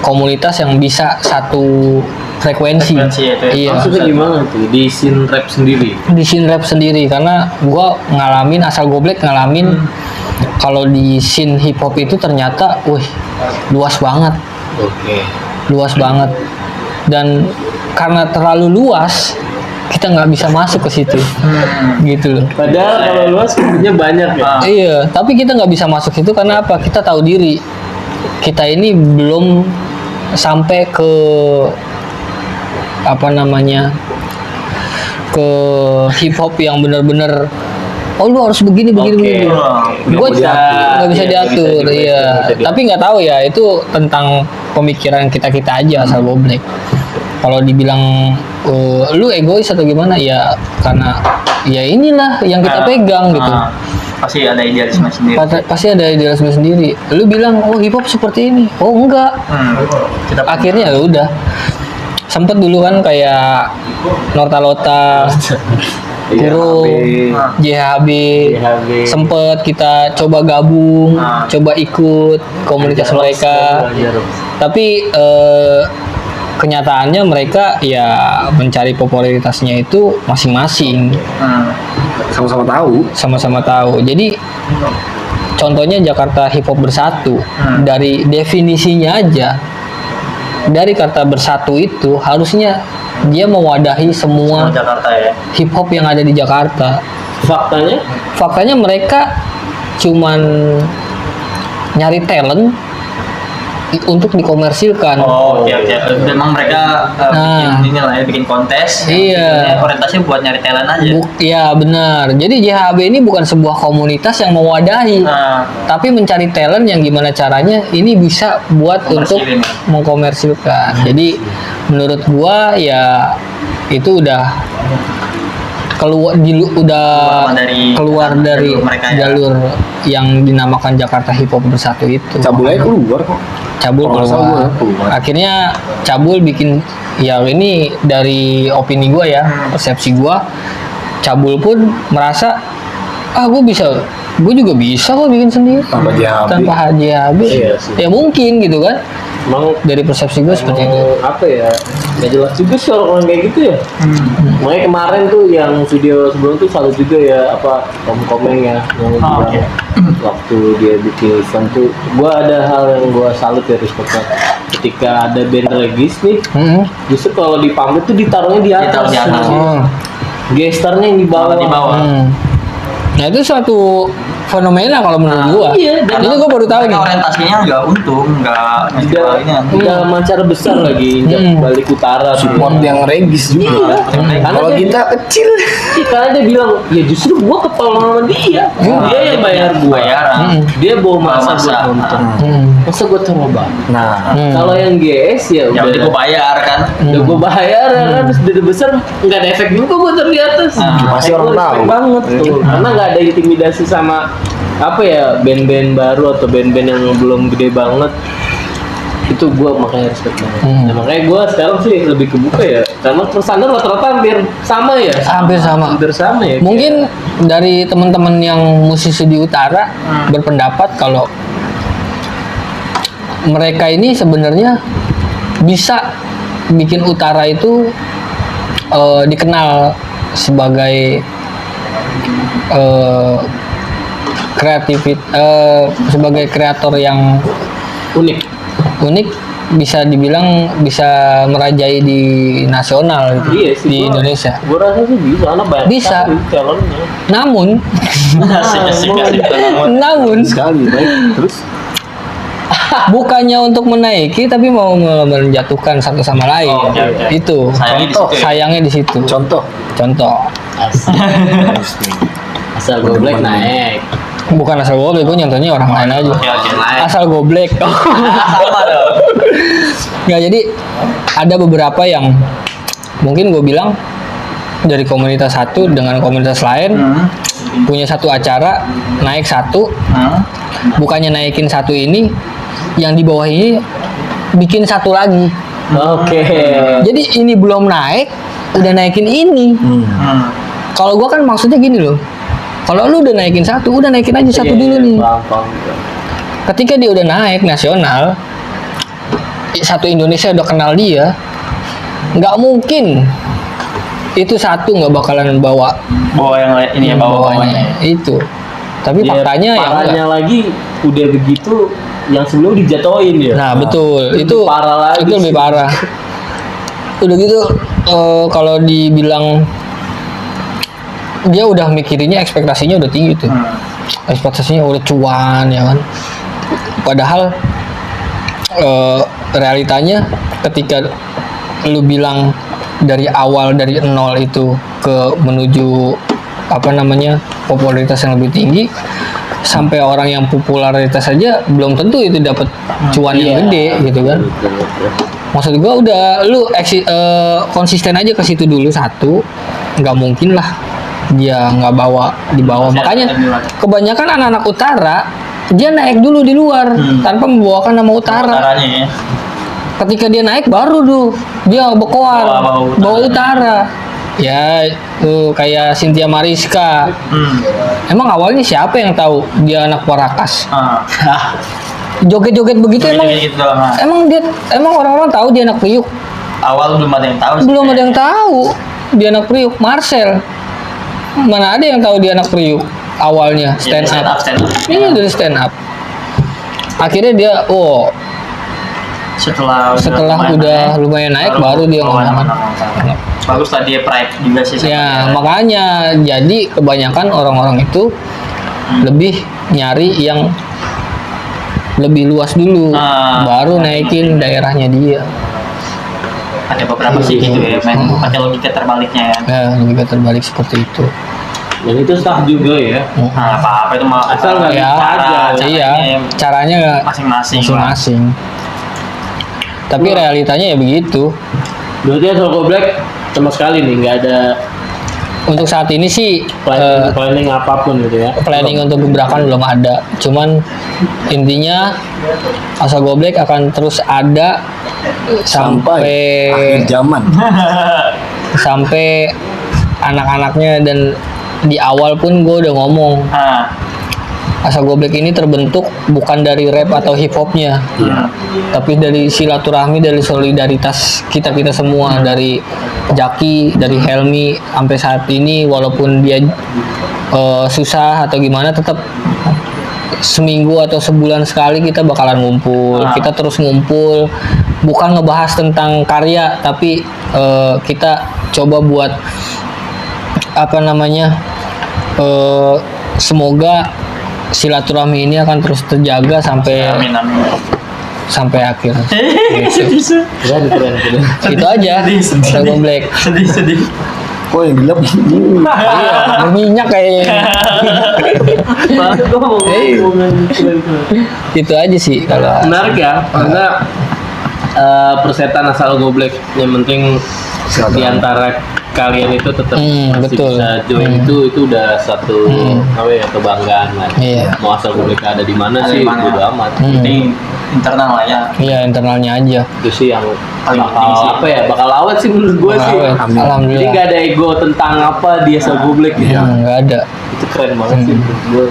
Speaker 3: komunitas yang bisa satu frekuensi.
Speaker 2: Itu ya.
Speaker 3: Iya.
Speaker 4: Maksudnya gimana tuh di scene rap sendiri?
Speaker 3: Di scene rap sendiri, karena gua ngalamin, Asal Goblek ngalamin kalau di scene hip hop itu ternyata luas banget.
Speaker 4: Oke.
Speaker 3: Luas banget. Dan karena terlalu luas, kita nggak bisa masuk ke situ. Gitu loh.
Speaker 4: Padahal kalau luas sebenarnya banyak ya.
Speaker 3: Iya, tapi kita nggak bisa masuk situ karena apa? Kita tahu diri. Kita ini belum sampai ke apa namanya ke hip hop yang benar-benar oh lu harus begini begini. Gue nggak bisa diatur, iya. Tapi nggak tahu ya itu tentang pemikiran kita aja asal goblek. Kalau dibilang lu egois atau gimana ya karena ya inilah yang kita pegang gitu.
Speaker 2: Pasti ada idealisme sendiri.
Speaker 3: Pasti ada idealisme sendiri. Lu bilang oh hip hop seperti ini, oh enggak. Akhirnya ya udah. Sempet dulu kan kayak Nortalota, Kurung, JHB, sempet kita coba gabung, coba ikut komunitas mereka. Tapi kenyataannya mereka ya mencari popularitasnya itu masing-masing. Sama-sama tahu. Jadi contohnya Jakarta Hip Hop Bersatu, dari definisinya aja, dari kata bersatu itu harusnya dia mewadahi semua
Speaker 2: Jakarta ya.
Speaker 3: hip hop yang ada di Jakarta. Faktanya mereka cuman nyari talent untuk dikomersilkan.
Speaker 2: Oke. Memang mereka bikin kontes.
Speaker 3: Iya.
Speaker 2: Orientasinya buat nyari talent aja.
Speaker 3: Iya benar. Jadi JHB ini bukan sebuah komunitas yang mewadahi, tapi mencari talent yang gimana caranya ini bisa buat untuk mengkomersilkan. Jadi menurut gua ya itu udah keluar dari jalur yang dinamakan Jakarta Hip Hop Bersatu itu.
Speaker 1: Cabulnya keluar kok.
Speaker 3: Cabul keluar. Akhirnya Cabul bikin ya ini dari opini gua ya, persepsi gua. Cabul pun merasa gue juga bisa kok bikin sendiri tanpa JHB. Ya mungkin gitu kan.
Speaker 4: Emang
Speaker 3: dari persepsi gue seperti itu.
Speaker 4: Apa ya? Gak jelas juga sih orang kayak gitu ya. Makanya kemarin tuh yang video sebelum tuh salut juga ya apa komen ya yang waktu dia bikin event tuh, gua ada hal yang gua salut ya respect. Ketika ada band regis nih, justru kalau di pamit tuh ditaruhnya di atas. Gesternya yang di bawah.
Speaker 3: Nah itu suatu fenomena kalau menurut gua.
Speaker 4: Iya, dan
Speaker 3: ini gua baru tahu nih.
Speaker 2: Orientasinya nggak untung,
Speaker 4: nggak mancar besar lagi balik utara.
Speaker 1: Support yang regis juga. Kalau kita kecil.
Speaker 4: Karena dia bilang, ya justru gua ketolong sama dia. Dia yang bayar gua. Dia bawa masa buat nonton. Masa gua coba.
Speaker 1: Nah,
Speaker 4: kalau yang GS ya udah
Speaker 2: gua bayar kan.
Speaker 4: Udah gua bayar kan, terus dia besar nggak ada efek juga gua di atas.
Speaker 1: pasti orang tahu
Speaker 4: banget tuh. Karena nggak ada intimidasi sama apa ya band-band baru atau band-band yang belum gede banget. Itu gue makanya respect banget. Nah, makanya gue sekarang sih lebih kebuka ya, karena personal rata-rata hampir sama ya.
Speaker 3: Hampir sama
Speaker 4: ya.
Speaker 3: Mungkin dari teman-teman yang musisi di utara berpendapat kalau mereka ini sebenarnya bisa bikin utara itu dikenal sebagai sebagai kreator yang unik, bisa dibilang bisa merajai di nasional gitu,
Speaker 4: iya sih,
Speaker 3: di Indonesia.
Speaker 4: Gue rasa sih bisa, karena banyak
Speaker 3: bisa.
Speaker 4: Calonnya.
Speaker 3: Namun
Speaker 1: sekali baik terus
Speaker 3: bukannya untuk menaiki tapi mau menjatuhkan satu sama lain. Itu sayangnya di situ.
Speaker 1: Contoh
Speaker 4: asal goblek naik.
Speaker 3: Bukan asal goblek, gue nyontohnya orang lain aja. Asal goblek.
Speaker 2: Sama dong.
Speaker 3: Nggak, jadi ada beberapa yang mungkin gue bilang dari komunitas satu dengan komunitas lain punya satu acara, naik satu, bukannya naikin satu ini, yang di bawah ini bikin satu lagi. Jadi ini belum naik, udah naikin ini. Kalau gue kan maksudnya gini loh, kalau lu udah naikin satu, udah naikin aja satu dulu nih. Ketika dia udah naik nasional, satu Indonesia udah kenal dia, nggak mungkin itu satu nggak bakalan bawa
Speaker 2: yang ini ya bawahnya
Speaker 3: itu. Tapi faktanya
Speaker 4: yang lagi udah begitu, yang sebelum dijatuhin ya.
Speaker 3: Nah betul, itu
Speaker 4: parah lagi.
Speaker 3: Itu lebih parah. Udah gitu kalau dibilang dia udah mikirinnya ekspektasinya udah tinggi tuh. Ekspektasinya udah cuan ya kan. Padahal realitanya ketika lu bilang dari awal dari nol itu ke menuju popularitas yang lebih tinggi, sampai orang yang popularitas saja belum tentu itu dapat cuan yang gede gitu kan. Maksud gua udah lu konsisten aja ke situ dulu satu, nggak mungkin lah dia nggak di bawah. Makanya kebanyakan anak-anak utara dia naik dulu di luar tanpa membawakan nama utara.
Speaker 2: Utaranya ya.
Speaker 3: Ketika dia naik baru tuh dia berkoar bawa utara. Ya tuh kayak Cynthia Mariska. Emang awalnya siapa yang tahu dia anak Warakas? Joget-joget begitu
Speaker 2: Joget-joget gitu doang,
Speaker 3: emang orang-orang tahu dia anak Priuk.
Speaker 2: Awal belum ada yang tahu.
Speaker 3: Belum ada yang tahu dia anak Priuk. Marcel, mana ada yang tahu dia anak Priuk awalnya stand up. Ini dari stand up. Akhirnya dia setelah udah lumayan naik baru dia ngomong.
Speaker 2: Bagus lah dia pride juga sih.
Speaker 3: Ya makanya jadi kebanyakan orang-orang itu lebih nyari yang lebih luas dulu, baru naikin daerahnya dia.
Speaker 2: Ada beberapa sih gitu ya, main pakai logika terbaliknya ya.
Speaker 3: Ya logika terbalik seperti itu.
Speaker 4: Dan itu sah juga ya.
Speaker 2: Nah, apa-apa itu mah
Speaker 4: Asal nggak
Speaker 3: Ya, iya, caranya masing-masing. Tapi realitanya ya begitu.
Speaker 4: Berarti Asal Goblek sama sekali nih nggak ada
Speaker 3: Untuk saat ini sih
Speaker 4: planning apapun gitu ya.
Speaker 3: planning untuk gebrakan belum ada. Cuman intinya Asal Goblek akan terus ada sampai
Speaker 1: akhir zaman.
Speaker 3: sampai anak-anaknya. Dan di awal pun gue udah ngomong Asal Goblek ini terbentuk bukan dari rap atau hip hopnya, tapi dari silaturahmi, dari solidaritas kita semua, dari Jaki, dari Helmi sampai saat ini, walaupun dia susah atau gimana, tetap seminggu atau sebulan sekali kita bakalan ngumpul. Kita terus ngumpul, bukan ngebahas tentang karya, tapi kita coba buat semoga silaturahmi ini akan terus terjaga sampai sampai akhir. Gitu.
Speaker 4: Keren.
Speaker 3: Itu aja. Asal Goblek.
Speaker 2: Sedih.
Speaker 1: Kok yang gelap?
Speaker 3: Iya, berminyak kayaknya. Itu aja sih kalau
Speaker 4: Menarik ya, karena persetan Asal Goblek yang penting di antara kalian itu tetap masih
Speaker 3: betul.
Speaker 4: bisa join, itu udah satu kebanggaan lah.
Speaker 3: Iya.
Speaker 4: Mau Asal Goblek ada di mana sih bodo amat.
Speaker 2: Ini internal lah ya.
Speaker 3: Iya, internalnya aja.
Speaker 4: Itu sih yang
Speaker 2: Paling penting sih.
Speaker 4: bakal awet sih menurut gue sih.
Speaker 3: Awet.
Speaker 1: Amin.
Speaker 4: Jadi
Speaker 3: Alhamdulillah.
Speaker 4: nggak ada ego tentang apa dia Asal Goblek gitu.
Speaker 3: Nggak ada.
Speaker 4: Itu keren banget sih menurut gue.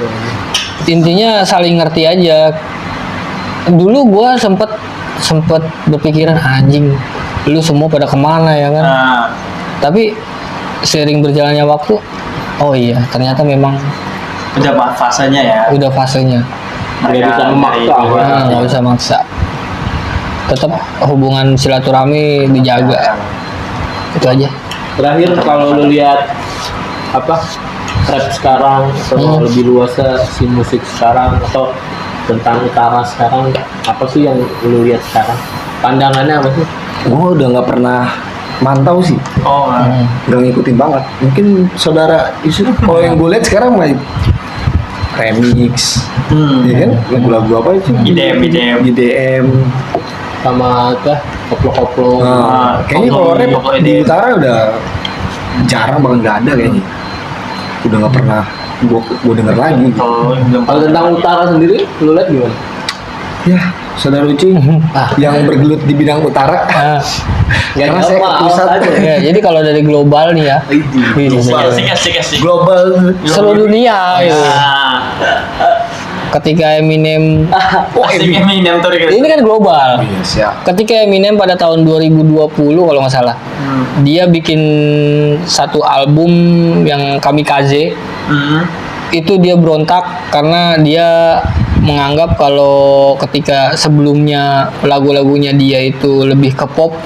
Speaker 3: Intinya saling ngerti aja. Dulu gua sempet berpikiran anjing, lu semua pada kemana ya kan? Tapi seiring berjalannya waktu, oh iya ternyata memang
Speaker 2: Udah fasenya ya.
Speaker 3: udah fasenya.
Speaker 4: Nggak bisa memaksa.
Speaker 3: Nggak bisa maksa. Tetap hubungan silaturahmi dijaga. Itu aja.
Speaker 4: Terakhir kalau lu lihat rap sekarang atau lebih luasnya si musik sekarang atau tentang utara sekarang, apa sih yang lu lihat sekarang? Pandangannya apa sih?
Speaker 1: Gue udah nggak pernah mantau sih, nggak ngikutin banget. Mungkin saudara Yusuf, kalau yang gue lihat sekarang mah remix, ya kan? Lagu-lagu apa itu? IDM.
Speaker 4: Sama koplo-koplo.
Speaker 1: Kayaknya kalau rap di utara udah jarang banget, nggak ada kayaknya. Udah nggak pernah gue denger lagi.
Speaker 4: Kalau tentang utara sendiri, lu lihat gimana?
Speaker 1: Ya, saudara Uci yang bergelut di bidang utara. Karena saya ke pusat.
Speaker 3: Ya, jadi kalau dari global nih ya,
Speaker 2: Asik.
Speaker 1: Global.
Speaker 3: seluruh dunia. Gitu. Ketika Eminem,
Speaker 2: Asik Eminem tuh gitu.
Speaker 3: ini kan global.
Speaker 1: Iya, siap.
Speaker 3: Ketika Eminem pada tahun 2020 kalau nggak salah, dia bikin satu album yang Kamikaze. Itu dia berontak karena dia menganggap kalau ketika sebelumnya lagu-lagunya dia itu lebih ke pop,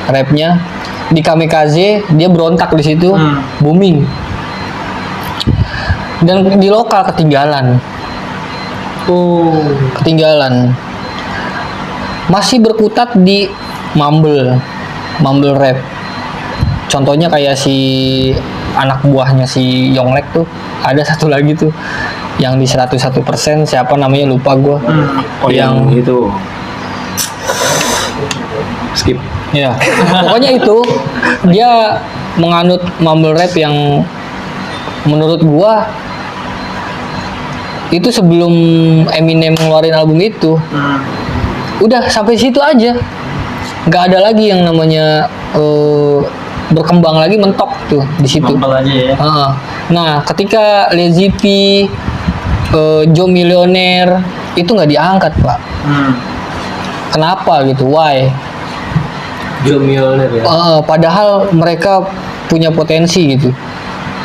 Speaker 3: rapnya, di Kamikaze dia berontak di situ, booming. Dan di lokal ketinggalan. Masih berkutat di mumble rap. contohnya kayak si anak buahnya si Yonglek tuh, ada satu lagi tuh yang di 101%, siapa namanya lupa gue.
Speaker 1: Oh yang itu skip.
Speaker 3: Ya, pokoknya itu dia menganut mumble rap yang menurut gua itu sebelum Eminem ngeluarin album itu udah sampai situ aja, nggak ada lagi yang namanya berkembang lagi, mentok tuh di situ.
Speaker 2: Mumble aja ya.
Speaker 3: Nah, ketika Lazy P, Joe Millionaire itu nggak diangkat, Pak. Kenapa gitu? Why?
Speaker 4: Joe Millionaire ya.
Speaker 3: Padahal mereka punya potensi gitu.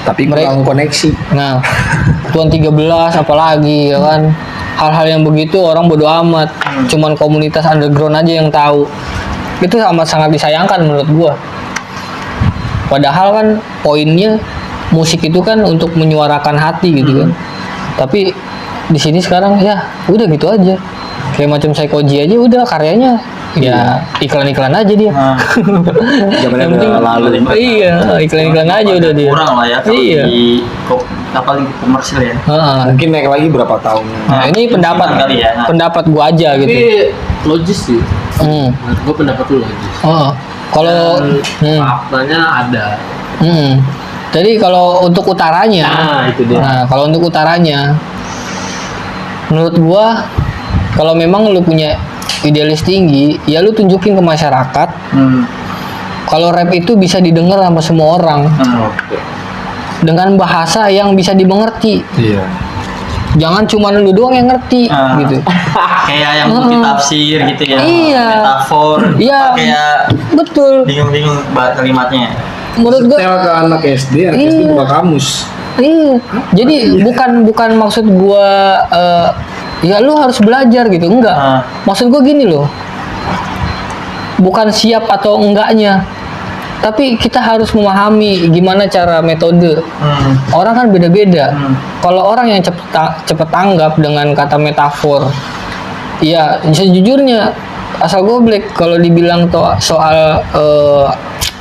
Speaker 1: Tapi kurang koneksi.
Speaker 3: Nah, Tuan 13 apalagi ya kan. Hal-hal yang begitu orang bodo amat. Cuman komunitas underground aja yang tahu. Itu amat sangat disayangkan menurut gua. Padahal kan poinnya musik itu kan untuk menyuarakan hati gitu kan. Tapi di sini sekarang ya udah gitu aja. Kayak macam Psychoji aja udah karyanya ya iklan-iklan aja dia.
Speaker 1: Zaman
Speaker 3: Yang penting
Speaker 1: lalu.
Speaker 3: iya, iklan-iklan aja udah dia.
Speaker 2: Kurang lah ya kalau
Speaker 3: Iya.
Speaker 2: di apalagi komersil ya.
Speaker 3: Heeh.
Speaker 1: Mungkin naik lagi berapa tahun.
Speaker 3: Nah, ini pendapat
Speaker 2: kali ya.
Speaker 3: pendapat gua aja gitu.
Speaker 4: Tapi logis sih.
Speaker 3: Hmm.
Speaker 4: Menurut gue pendapat lu logis.
Speaker 3: Kalau
Speaker 4: Faktanya ada.
Speaker 3: Jadi kalau untuk utaranya,
Speaker 4: Nah, itu dia.
Speaker 3: nah kalau untuk utaranya, menurut gua kalau memang lu punya idealis tinggi, ya lu tunjukin ke masyarakat. Kalau rap itu bisa didengar sama semua orang dengan bahasa yang bisa dimengerti.
Speaker 1: Iya.
Speaker 3: Jangan cuma lu doang yang ngerti gitu.
Speaker 2: Kayak yang bukti tafsir gitu ya.
Speaker 3: Iya.
Speaker 2: Metafor.
Speaker 3: Iya.
Speaker 2: Kayak
Speaker 3: Betul.
Speaker 2: bingung-bingung kalimatnya.
Speaker 3: Menurut gua
Speaker 1: Setel ke anak SD, anak SD
Speaker 3: Iya.
Speaker 1: buka kamus.
Speaker 3: iya. Jadi bukan maksud gua ya lu harus belajar gitu, enggak. Maksud gua gini loh. Bukan siap atau enggaknya. Tapi kita harus memahami gimana cara metode. Orang kan beda-beda. Kalau orang yang cepet tanggap dengan kata metafor, ya sejujurnya asal goblek kalau dibilang soal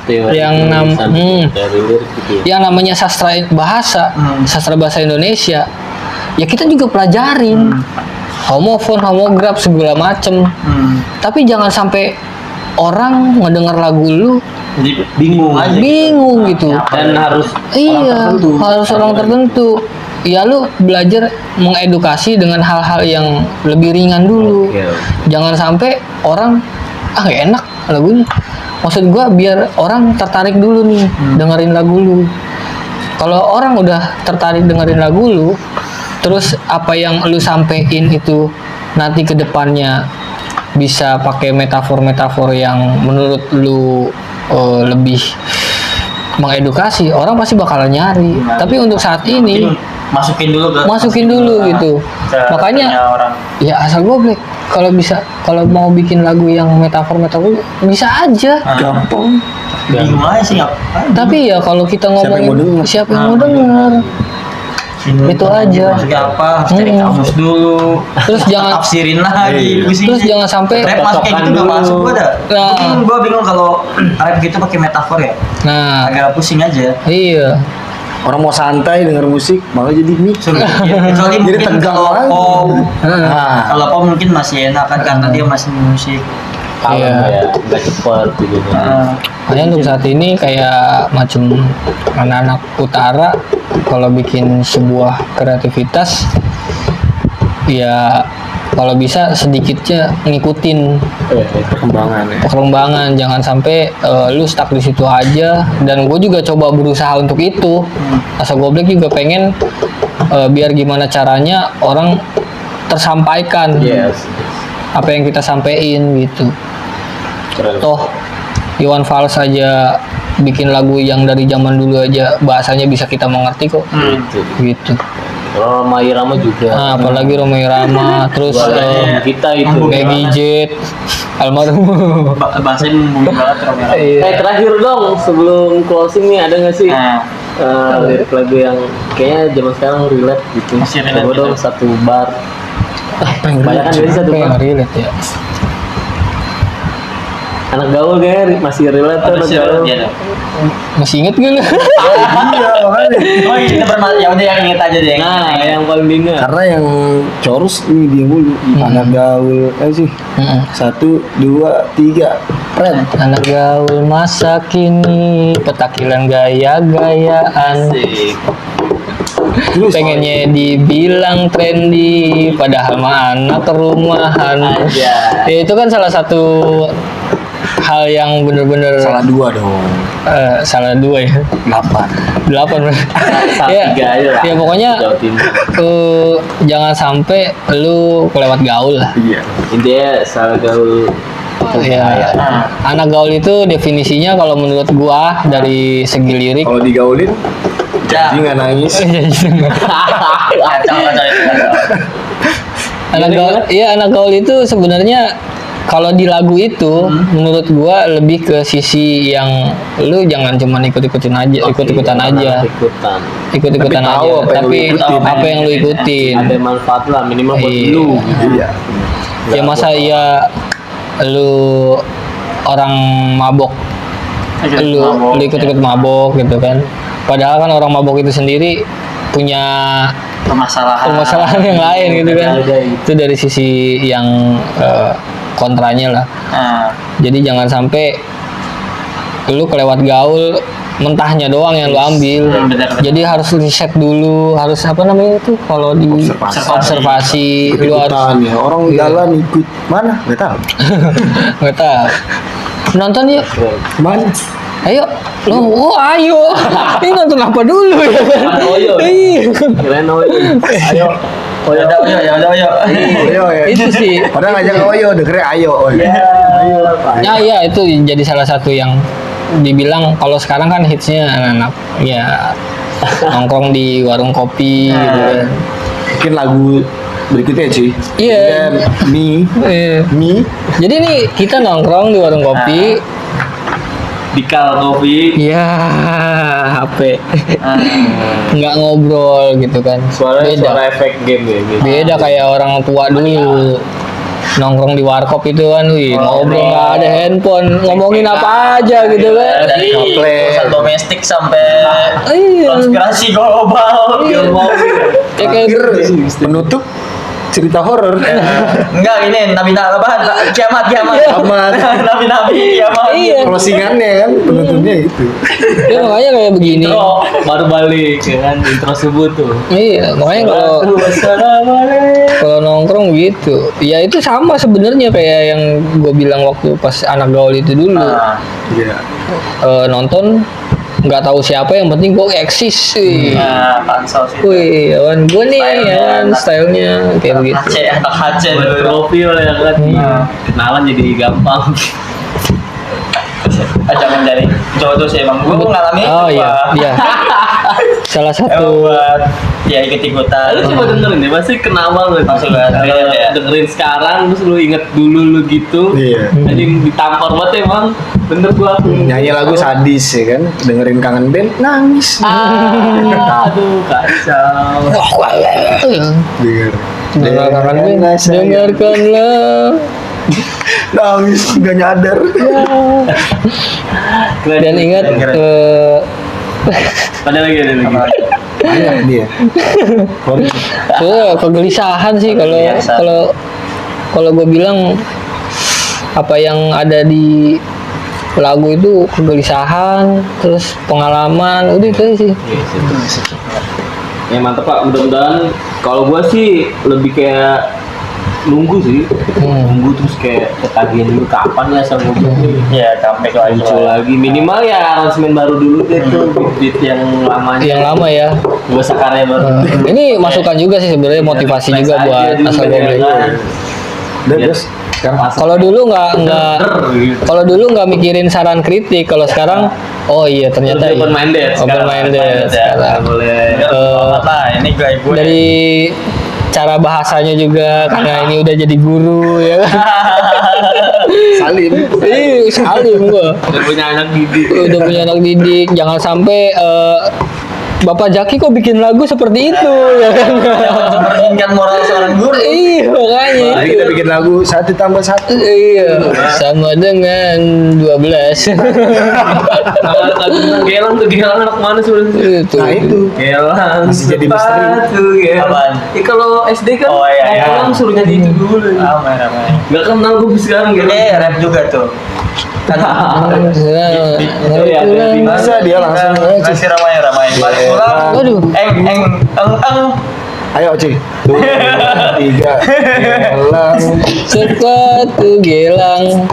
Speaker 4: Teori
Speaker 3: yang
Speaker 4: teori lirik gitu ya.
Speaker 3: yang namanya sastra bahasa, sastra bahasa Indonesia, ya kita juga pelajarin homofon, homograf segala macem. Tapi jangan sampai orang ngedengar lagu lu
Speaker 2: Jadi bingung aja.
Speaker 3: bingung gitu.
Speaker 4: Dan harus
Speaker 3: Iya, harus orang tertentu. Ya lu belajar mengedukasi dengan hal-hal yang lebih ringan dulu.
Speaker 4: Oke.
Speaker 3: Jangan sampai orang gak enak lagunya. Maksud gua biar orang tertarik dulu nih dengerin lagu lu. Kalau orang udah tertarik dengerin lagu lu, terus apa yang lu sampein itu nanti ke depannya bisa pakai metafor-metafor yang menurut lu lebih mengedukasi, orang pasti bakalan nyari. Tapi untuk saat ini
Speaker 2: masukin dulu
Speaker 3: gitu.
Speaker 2: ke
Speaker 3: Makanya
Speaker 2: orang.
Speaker 3: ya asal goblek. Kalau mau bikin lagu yang metafor bisa aja.
Speaker 1: Gampang.
Speaker 2: Bingung aja sih ngapain.
Speaker 3: Tapi ya kalau kita ngomongin siapa yang mau denger, itu aja.
Speaker 2: Maksudnya apa? Harus cari kamus dulu.
Speaker 3: Terus jangan
Speaker 2: tafsirin lagi. Pusing
Speaker 3: terus
Speaker 2: sih.
Speaker 3: jangan sampai
Speaker 2: Rap masuk kayak gitu nggak masuk gua dah.
Speaker 3: Nah.
Speaker 2: Gua bingung kalau rap gitu pakai metafor ya.
Speaker 3: nah
Speaker 2: Agak pusing aja.
Speaker 3: iya.
Speaker 1: Orang mau santai denger musik, malah jadi mikir.
Speaker 2: Suruh mikir. Kecuali
Speaker 1: Jadi
Speaker 2: mungkin
Speaker 1: tegang
Speaker 2: kalau
Speaker 1: lagi.
Speaker 2: pop.
Speaker 1: Nah,
Speaker 2: Kalau pop mungkin masih enak kan karena dia masih musik.
Speaker 4: kalem
Speaker 3: Iya.
Speaker 4: ya, nggak cepet gitu.
Speaker 3: Makanya untuk saat ini kayak macam anak-anak utara kalau bikin sebuah kreativitas ya kalau bisa sedikitnya ngikutin perkembangan, jangan sampai lu stuck di situ aja. Dan gue juga coba berusaha untuk itu. Asal goblek juga pengen biar gimana caranya orang tersampaikan apa yang kita sampein gitu. Toh Iwan Fals aja bikin lagu yang dari zaman dulu aja bahasanya bisa kita mengerti kok. Gitu.
Speaker 4: Roma Irama juga.
Speaker 3: Nah, apalagi Roma Irama, terus
Speaker 4: kita itu.
Speaker 3: Maggie Jet, almarhum.
Speaker 2: Bahasanya membumi banget Romero.
Speaker 4: Terakhir dong sebelum closing nih ada nggak sih
Speaker 2: Nah,
Speaker 4: lirik lagu yang kayaknya zaman sekarang relate gitu?
Speaker 2: Masih relate
Speaker 4: Coba
Speaker 2: gitu.
Speaker 4: dong satu bar.
Speaker 3: yang
Speaker 4: Banyak kan dari satu
Speaker 3: Apa yang
Speaker 4: bar.
Speaker 3: relate ya?
Speaker 4: anak gaul kayak masih relate tuh anak gaul.
Speaker 3: Masih inget gak lu?
Speaker 1: Iya makanya.
Speaker 2: Oh iya, kita ya udah yang inget aja deh.
Speaker 4: Nah, yang paling diingat.
Speaker 1: Karena yang Chorus ini dia mulu. Anak gaul sih. 1, 2, 3 Red.
Speaker 3: Anak gaul masa kini, petakilan gaya-gayaan.
Speaker 4: Asik.
Speaker 1: Terus
Speaker 3: Pengennya dibilang trendy, padahal mah anak rumahan.
Speaker 4: Aja.
Speaker 3: Ya, itu kan salah satu hal yang bener-bener
Speaker 1: salah 2 dong.
Speaker 3: salah 2 ya.
Speaker 1: 8.
Speaker 3: 8
Speaker 4: Salah
Speaker 3: ya,
Speaker 4: 3 aja lah.
Speaker 3: ya pokoknya
Speaker 4: Jawa Timur.
Speaker 3: jangan sampai lu kelewat gaul lah.
Speaker 1: Iya.
Speaker 4: Intinya salah gaul.
Speaker 3: Ya, anak gaul itu definisinya kalau menurut gua dari segi lirik
Speaker 1: Kalau digaulin
Speaker 2: Ya.
Speaker 1: janji nggak nangis.
Speaker 2: Kacau itu.
Speaker 3: anak gaul, iya anak gaul itu sebenarnya kalau di lagu itu menurut gua lebih ke sisi yang lu jangan cuma ikut-ikutin aja, ikut-ikutan aja,
Speaker 4: Ikutan.
Speaker 3: ikut-ikutan
Speaker 1: Tapi tahu
Speaker 3: aja.
Speaker 1: apa yang
Speaker 3: Tapi
Speaker 1: lu ikutin.
Speaker 3: apa yang lu ikutin?
Speaker 4: Ada manfaat lah minimal buat
Speaker 3: Iya.
Speaker 4: lu.
Speaker 1: Iya.
Speaker 3: Ya masa iya lu orang mabok, lu ikut-ikut mabok gitu kan? Padahal kan orang mabok itu sendiri punya permasalahan yang lain gitu kan. Itu dari sisi yang kontranya lah.
Speaker 2: Nah,
Speaker 3: Jadi jangan sampai lu kelewat gaul mentahnya doang yang lu ambil.
Speaker 2: Benar.
Speaker 3: Jadi harus riset dulu, harus apa namanya itu kalau di observasi, lu harus
Speaker 1: Ikutan ya. Orang jalan ikut mana? Nggak tahu.
Speaker 3: nggak tahu. Nonton yuk.
Speaker 1: Mana?
Speaker 3: Ayo, lo, ayo. Ini nonton apa dulu ya kan?
Speaker 4: Oyo.
Speaker 3: Iya.
Speaker 4: Keren Oyo.
Speaker 1: Ayo.
Speaker 2: ya udah, Oyo.
Speaker 1: Ayo ya.
Speaker 3: Itu sih.
Speaker 1: Padahal ngajak Oyo, dengernya ayo. Ayo.
Speaker 3: Nah, iya itu jadi salah satu yang dibilang kalau sekarang kan hitsnya anak-anak ya nongkrong di warung kopi gitu kan.
Speaker 1: Mungkin lagu berikutnya cuy.
Speaker 3: Iya.
Speaker 1: Dan
Speaker 3: Iya.
Speaker 1: Mi.
Speaker 3: Jadi nih kita nongkrong di warung kopi.
Speaker 4: Dikal kopi.
Speaker 3: Ya, HP. Nggak ngobrol gitu kan.
Speaker 4: Suara efek game ya gitu.
Speaker 3: Beda kayak orang tua dulu. Nongkrong di warkop itu kan, ngobrol nggak ada handphone, ngomongin apa aja gitu kan.
Speaker 2: Dari
Speaker 1: Komplek.
Speaker 2: urusan domestik sampai
Speaker 3: Iya.
Speaker 2: konspirasi global.
Speaker 3: Iya. Ya kayak
Speaker 1: Akhir penutup cerita horor.
Speaker 2: Enggak, ini kiamat.
Speaker 1: Kiamat.
Speaker 2: Nabi kiamat.
Speaker 3: Iya.
Speaker 1: Closingannya kan penutupnya itu.
Speaker 3: ya makanya kayak begini.
Speaker 4: Intro baru balik ya kan intro subuh tuh.
Speaker 3: Iya, makanya kalau nongkrong gitu, ya itu sama sebenarnya kayak yang gue bilang waktu pas anak gaul itu dulu.
Speaker 2: Nah,
Speaker 1: Iya.
Speaker 3: Nonton nggak tahu siapa, yang penting gue eksis.
Speaker 2: nah, pansos itu.
Speaker 3: Wih, ya kan gue nih
Speaker 2: Stylenya,
Speaker 3: ya kan
Speaker 2: anak-
Speaker 3: stylenya kayak begitu.
Speaker 2: Anak HC
Speaker 4: Buat
Speaker 2: dulu.
Speaker 4: profil ya kan. Kenalan jadi gampang.
Speaker 2: Jangan dari jodoh sih emang gue mengalami
Speaker 3: Oh
Speaker 2: itu,
Speaker 3: iya,
Speaker 2: Pak.
Speaker 3: iya. Salah
Speaker 2: Emang
Speaker 3: satu.
Speaker 2: buat ya ikut-ikutan.
Speaker 4: Lu coba dengerin deh, pasti kena banget.
Speaker 2: Masuk banget,
Speaker 4: Kalau
Speaker 2: relate ya.
Speaker 4: dengerin sekarang terus lu inget dulu lu gitu.
Speaker 1: Iya.
Speaker 4: Jadi ditampar banget emang. Bener gua.
Speaker 1: Nyanyi lagu sadis ya kan, dengerin kangen band nangis.
Speaker 4: Aduh kacau.
Speaker 1: Denger.
Speaker 3: Dengarkan
Speaker 1: Dengarkanlah saya.
Speaker 3: dengarkanlah.
Speaker 1: Nangis nggak nyadar.
Speaker 4: Keren.
Speaker 3: Dan ingat
Speaker 2: Keren.
Speaker 4: Ada lagi.
Speaker 1: Banyak dia.
Speaker 3: Kegelisahan sih kalau
Speaker 2: Kegelisahan.
Speaker 3: kalau kalau gue bilang apa yang ada di lagu itu kegelisahan, terus pengalaman, udah itu aja sih.
Speaker 4: Ya mantep Pak, mudah-mudahan kalau gua sih lebih kayak nunggu sih. Nunggu terus kayak ketagihan dulu kapan ya sama gua nih.
Speaker 2: Ya, comeback lagi.
Speaker 4: Muncul lagi minimal ya aransemen baru dulu deh tuh beat yang lamanya.
Speaker 3: Yang lama ya.
Speaker 4: Gua karya baru.
Speaker 3: Ini masukan juga sih sebenarnya, motivasi juga
Speaker 4: Next
Speaker 3: buat
Speaker 4: aja dulu
Speaker 3: asal
Speaker 4: ya
Speaker 3: goblok.
Speaker 4: kan.
Speaker 1: Udah
Speaker 4: Iya.
Speaker 1: terus sekarang
Speaker 3: Kalau dulu nggak
Speaker 4: Gitu.
Speaker 3: kalau dulu nggak mikirin saran kritik, kalau sekarang oh iya ternyata
Speaker 4: Lebih open minded
Speaker 3: open minded sekarang.
Speaker 4: Boleh.
Speaker 2: Lah, ini gue
Speaker 3: Dari cara bahasanya juga, karena ini udah jadi guru ya kan.
Speaker 1: Salim.
Speaker 3: Ih, salim gua.
Speaker 4: Udah punya anak didik.
Speaker 3: Udah punya anak didik, jangan sampai Bapak Jaki kok bikin lagu seperti itu ya kan?
Speaker 2: Mencerminkan moral seorang guru.
Speaker 3: Iya makanya
Speaker 1: Mari
Speaker 3: itu.
Speaker 1: kita bikin lagu 1+1.
Speaker 3: Iya, sama dengan 12.
Speaker 4: Lagu tentang Gelang tuh, Gelang anak mana sebenarnya?
Speaker 3: Itu.
Speaker 1: Nah itu
Speaker 4: Gelang
Speaker 1: Masih jadi misteri.
Speaker 4: sepatu, Gelang.
Speaker 2: Apaan?
Speaker 4: Ya kalau SD kan
Speaker 2: Oh, iya, iya.
Speaker 4: pulang suruh nyanyi itu dulu.
Speaker 2: Ramai.
Speaker 4: Gak kenal gue sekarang Gelang.
Speaker 2: Rap juga tuh.
Speaker 1: bisa dia langsung.
Speaker 2: Masih ramai. Mari pulang.
Speaker 3: Waduh.
Speaker 2: Eng.
Speaker 1: Ayo Ci. 2, 3. Gelang.
Speaker 3: Sepatu gelang,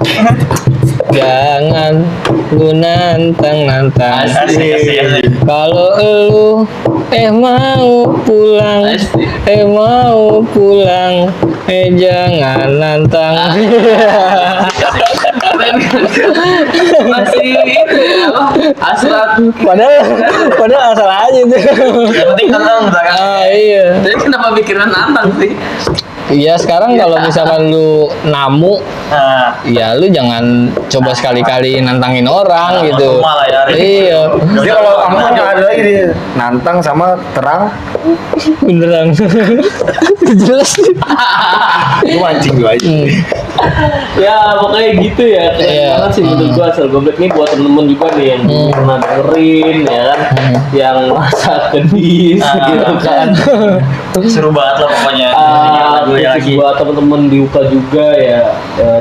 Speaker 3: jangan lu nantang.
Speaker 2: Asik.
Speaker 3: Kalau lu mau pulang, jangan nantang.
Speaker 4: Masih itu ya, apa? Asal
Speaker 3: Padahal asal aja itu.
Speaker 2: Yang penting tenang belakang.
Speaker 3: Iya.
Speaker 4: Jadi kenapa pikiran nantang sih?
Speaker 3: Iya sekarang kalau misalkan lu namu,
Speaker 2: Nah,
Speaker 3: ya lu jangan coba sekali-kali nantangin orang gitu.
Speaker 2: Malah ya.
Speaker 3: Iya,
Speaker 1: Dia kalau kamu nggak ada lagi dia nantang sama terang.
Speaker 3: beneran. Jelas.
Speaker 1: Lu mancing gua aja.
Speaker 4: Ya pokoknya gitu ya, keren
Speaker 3: Iya.
Speaker 4: banget sih menurut gua. Asal goblok nih buat temen-temen juga nih yang pernah dengerin ya kan, yang masa kedis gitu kan.
Speaker 2: Seru banget lah pokoknya. Lagu
Speaker 4: Terus
Speaker 2: lagi.
Speaker 4: buat temen-temen di UKA juga ya,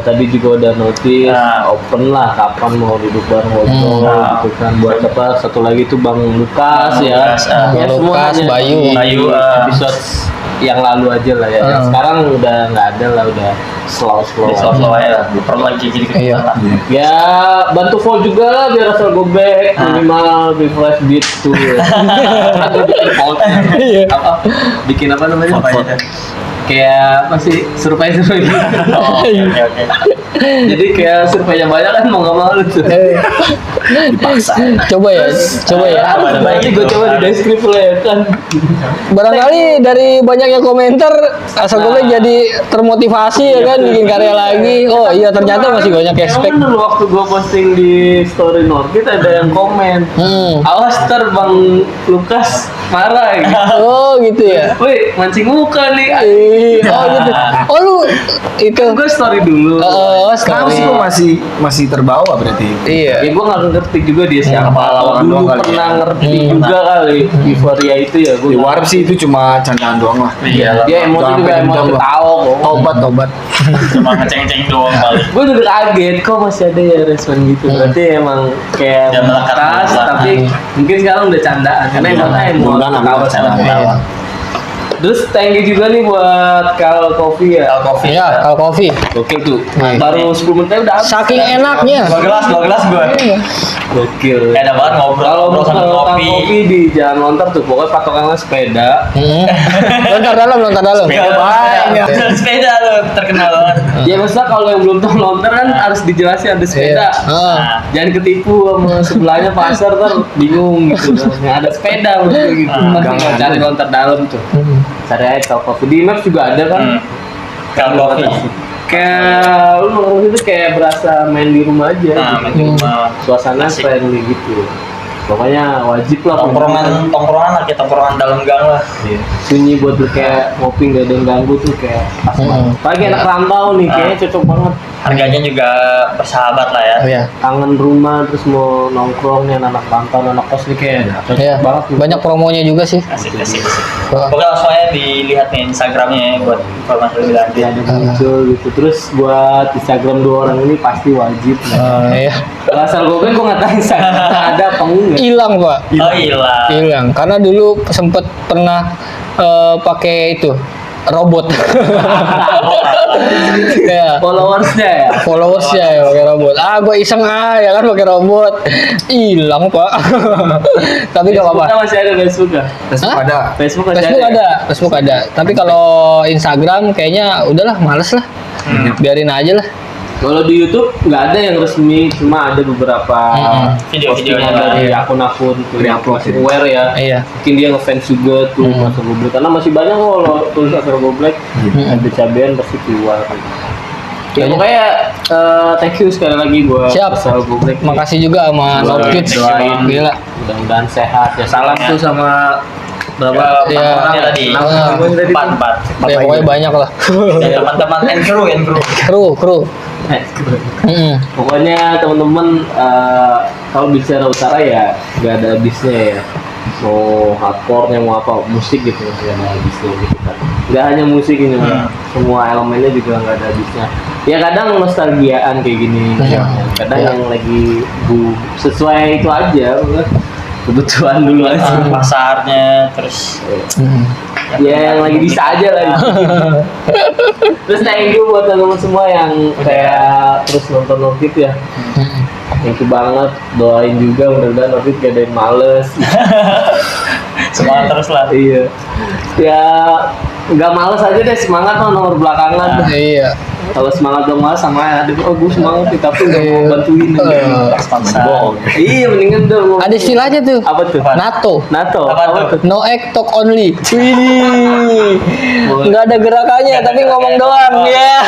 Speaker 4: tadi juga udah notice open lah kapan mau duduk bareng ngobrol gitu kan. Buat apa satu lagi tuh Bang Lukas ya,
Speaker 2: Lukas,
Speaker 4: ya
Speaker 3: Bang
Speaker 4: semua
Speaker 3: Lukas,
Speaker 4: hanya
Speaker 3: Bayu.
Speaker 4: di
Speaker 2: Bayu,
Speaker 4: episode yang lalu aja lah ya. Yang sekarang udah nggak ada lah, udah slow
Speaker 2: Slow ya. Perlu lagi jadi
Speaker 3: Iya.
Speaker 2: kedua.
Speaker 4: ya. Bantu follow juga lah biar asal go back minimal di flash beat tuh ya. Atau bikin folder. Apa bikin apa namanya,
Speaker 2: Apa aja?
Speaker 4: kayak masih survei gitu.
Speaker 2: Oh, oke.
Speaker 4: Jadi kayak surveinya banyak kan mau nggak mau tuh.
Speaker 3: Coba ya.
Speaker 4: Nanti gue coba di deskripsi lah ya kan.
Speaker 3: Barangkali dari banyaknya komentar, asal gue jadi termotivasi ya kan bikin karya lagi. Oh iya ternyata masih banyak expect.
Speaker 4: Bener waktu gue posting di story Norbit ada yang komen, awas ntar Bang Lukas marah gitu.
Speaker 3: Oh gitu ya.
Speaker 4: Wih mancing muka nih.
Speaker 3: Oh gitu. Oh lu itu.
Speaker 4: Gue story dulu.
Speaker 3: Oh
Speaker 1: Sekarang sih
Speaker 3: story.
Speaker 1: gua masih terbawa berarti.
Speaker 3: Iya.
Speaker 4: Ya gue nggak ngerti juga dia siapa.
Speaker 1: Lawan
Speaker 4: Dulu
Speaker 1: doang kali
Speaker 4: pernah
Speaker 1: ya.
Speaker 4: ngerti juga kali euforia itu ya. Gue
Speaker 1: Di warp sih itu cuma candaan doang lah.
Speaker 2: Iya.
Speaker 4: dia emosi
Speaker 1: Jangan
Speaker 4: juga
Speaker 1: sampai
Speaker 4: emosi
Speaker 1: dendam lah.
Speaker 4: tahu.
Speaker 1: Tobat.
Speaker 2: Cuma ngeceng-ceng doang kali.
Speaker 4: Gue juga kaget kok masih ada ya respon gitu. Berarti emang kayak
Speaker 2: Dia melekat
Speaker 4: keras,
Speaker 2: lah.
Speaker 4: tapi mungkin sekarang udah candaan karena emangnya emosi
Speaker 1: Mudah-mudahan
Speaker 4: ketawa
Speaker 1: candaan.
Speaker 4: ketawa. Terus thank you juga nih buat Kal Coffee ya.
Speaker 2: Al Coffee.
Speaker 3: Iya, kalau kopi.
Speaker 4: Gokil tuh.
Speaker 3: Nah,
Speaker 4: Baru 10 menit udah habis.
Speaker 3: Saking enaknya.
Speaker 2: Dua gelas gue.
Speaker 4: Gokil.
Speaker 2: Enak banget ngobrol.
Speaker 4: Kalau mau
Speaker 2: sambil
Speaker 4: Kal
Speaker 2: kopi.
Speaker 4: Coffee di Jalan Lontar tuh pokoknya patokannya sepeda.
Speaker 3: Lontar dalam.
Speaker 2: Banyak. Sepeda lo terkenal banget.
Speaker 4: Ya maksudnya kalau yang belum tahu Lontar kan harus dijelasin ada sepeda.
Speaker 2: Nah,
Speaker 4: Jangan ketipu sama sebelahnya pasar ntar bingung gitu. Nah, ada sepeda maksudnya gitu. Nanti kalau cari Lontar dalam tuh. Cari aja Kal Coffee. Di Maps juga ada kan.
Speaker 2: Kal Coffee.
Speaker 4: Kayak lu nongkrong itu kayak berasa main di rumah aja.
Speaker 2: Nah,
Speaker 4: gitu.
Speaker 2: cuma
Speaker 4: Suasana
Speaker 2: asik.
Speaker 4: friendly gitu. Pokoknya wajib lah.
Speaker 2: tongkrongan lah, kita tongkrongan dalam gang lah.
Speaker 4: Iya. Sunyi buat lu kayak ngopi nggak ada yang ganggu tuh kayak pas banget. Apalagi anak rantau nih kayaknya cocok banget.
Speaker 2: Harganya juga bersahabat lah ya.
Speaker 3: Iya.
Speaker 4: Kangen rumah terus mau nongkrong nih anak rantau, anak kos nih kayak cocok
Speaker 3: Iya.
Speaker 4: banget. nih.
Speaker 3: Banyak promonya juga sih.
Speaker 2: Asik. Pokoknya langsung aja dilihat nih Instagramnya ya buat informasi lebih lanjut.
Speaker 4: Ada muncul gitu. Terus buat Instagram dua orang ini pasti wajib.
Speaker 3: Iya.
Speaker 4: Kalau asal gue nggak tahu Instagram ada apa enggak.
Speaker 3: Hilang pak.
Speaker 2: Oh hilang.
Speaker 3: Hilang. Karena dulu sempet pernah pakai itu robot. Ya.
Speaker 4: Followersnya ya.
Speaker 3: Followersnya ya pakai robot. Gue iseng ya kan pakai robot. Hilang pak. Tapi gak apa-apa.
Speaker 4: Facebooknya masih ada Facebook ya?
Speaker 1: Facebook
Speaker 3: Hah?
Speaker 1: ada.
Speaker 4: Facebook masih
Speaker 3: Facebook
Speaker 4: ada.
Speaker 3: ada, Facebook ada. Tapi kalau Instagram kayaknya udahlah males lah. Biarin aja lah.
Speaker 4: Kalau di YouTube nggak ada yang resmi, cuma ada beberapa
Speaker 2: Video-videonya
Speaker 4: postingan dari
Speaker 3: iya.
Speaker 4: akun-akun
Speaker 1: Di-upload ya.
Speaker 4: aware ya.
Speaker 3: Iya.
Speaker 4: Mungkin dia ngefans juga tuh Asal Goblek karena masih banyak kok kalau tulis Asal Goblek cabai-cabean pasti keluar. Ya
Speaker 3: Banyak.
Speaker 4: pokoknya thank you sekali lagi buat
Speaker 3: Siap.
Speaker 4: Asal Goblek.
Speaker 3: Makasih juga sama
Speaker 4: Gua
Speaker 3: Norkids.
Speaker 4: doain
Speaker 3: Gila.
Speaker 4: mudah-mudahan sehat ya. Salam tuh sama berapa
Speaker 3: Ya,
Speaker 2: orang tadi. Empat.
Speaker 3: Ya, pokoknya banyak lah.
Speaker 2: Dan teman-teman and crew.
Speaker 3: Kru.
Speaker 4: Pokoknya teman-teman kalau bicara utara ya nggak ada habisnya ya. Mau hardcore mau apa musik gitu nggak ada habisnya gitu kan. Nggak hanya musik ini semua elemennya juga nggak ada habisnya. Ya kadang nostalgiaan kayak gini, kadang yang lagi sesuai itu aja, kebutuhan dulu aja.
Speaker 2: Pasarnya terus
Speaker 4: Ya yang lagi bisa aja lah. Terus thank you buat teman-teman semua yang kayak terus nonton Norkid ya. Thank you banget, doain juga mudah-mudahan Norkid gak ada yang males.
Speaker 2: semangat terus lah.
Speaker 4: Iya. Ya nggak males aja deh, semangat mah nomor belakangan.
Speaker 3: Iya.
Speaker 4: Kalau semangat dong mas sama ada gue semangat sih tapi nggak mau bantuin. Bohong. Iya mendingan dong.
Speaker 3: Ada istilahnya tuh.
Speaker 4: Apa tuh? NATO.
Speaker 2: Apa tuh?
Speaker 3: No act talk only. Wih. Nggak ada gerakannya tapi ngomong doang. Ya.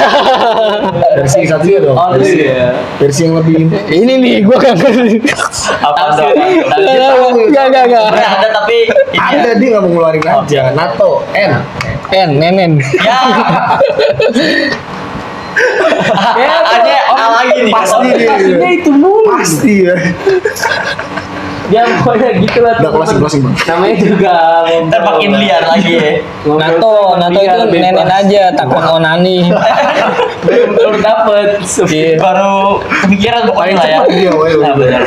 Speaker 1: Versi satunya dong.
Speaker 4: Oh iya.
Speaker 1: Versi yang lebih
Speaker 3: Ini nih gua gak ngerti.
Speaker 2: Apa tuh?
Speaker 3: Gak.
Speaker 2: Ada tapi
Speaker 1: ada, dia nggak mau ngeluarin aja. NATO
Speaker 3: Nenen.
Speaker 2: ya. Ada lagi nih.
Speaker 1: Pasti dia.
Speaker 4: Pastinya itu mulu.
Speaker 1: Pasti ya.
Speaker 4: Ya pokoknya gitu lah.
Speaker 1: Udah closing bang.
Speaker 4: Namanya juga
Speaker 2: Ntar makin liar lagi ya.
Speaker 3: NATO itu nenen aja takut onani.
Speaker 4: Baru dapet.
Speaker 3: Iya.
Speaker 2: Baru kepikiran pokoknya lah ya.
Speaker 1: Iya,
Speaker 2: Nah, benar.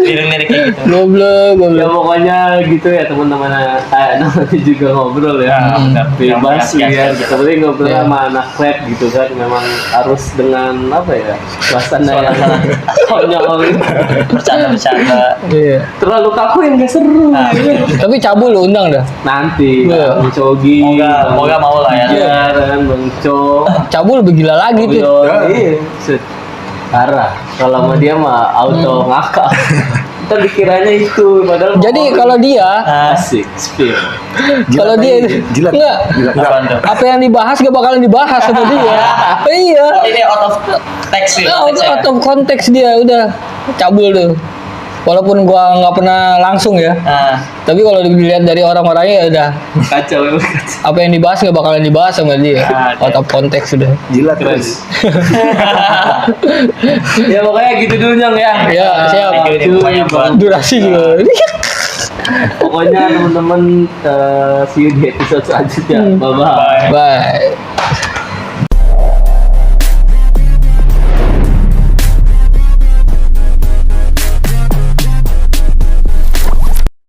Speaker 2: Lirik-liriknya gitu.
Speaker 3: Goblok.
Speaker 4: Ya pokoknya gitu ya teman-teman. Namanya juga ngobrol ya. Bebas ya. Seperti ngobrol sama anak rap gitu kan. Memang harus dengan apa ya? Suasana yang konyol.
Speaker 2: Bercanda.
Speaker 3: Iya.
Speaker 4: Terlalu kaku yang gak seru.
Speaker 2: Nah,
Speaker 3: Tapi cabul lu undang dah.
Speaker 4: Nanti
Speaker 3: Iya.
Speaker 4: Bang Cogi,
Speaker 2: Moga mau lah ya.
Speaker 4: Iya, kan Bang Co.
Speaker 3: Cabul lebih gila lagi tuh.
Speaker 4: Iya. Set. Parah. Kalau sama dia mah auto ngakak. Kita dikiranya itu padahal
Speaker 3: Jadi kalau dia
Speaker 4: asik spill.
Speaker 3: kalau dia
Speaker 1: jilat.
Speaker 3: enggak
Speaker 2: Apaan tuh?
Speaker 3: apa yang dibahas gak bakalan dibahas sama dia. Iya.
Speaker 2: Ini out of text sih.
Speaker 3: Out of konteks dia udah cabul tuh. Walaupun gua nggak pernah langsung ya,
Speaker 2: Nah,
Speaker 3: tapi kalau dilihat dari orang-orangnya ya udah
Speaker 4: Kacau emang kacau.
Speaker 3: apa yang dibahas nggak bakalan dibahas sama dia. Out of konteks sudah.
Speaker 1: Jilat
Speaker 4: Keren.
Speaker 1: terus.
Speaker 4: Ya pokoknya gitu dulu Nyong ya.
Speaker 3: Ya, siap.
Speaker 2: thank you banyak banget.
Speaker 3: Durasi juga.
Speaker 4: Pokoknya teman-teman see you di episode selanjutnya. Bye bye.
Speaker 3: Bye.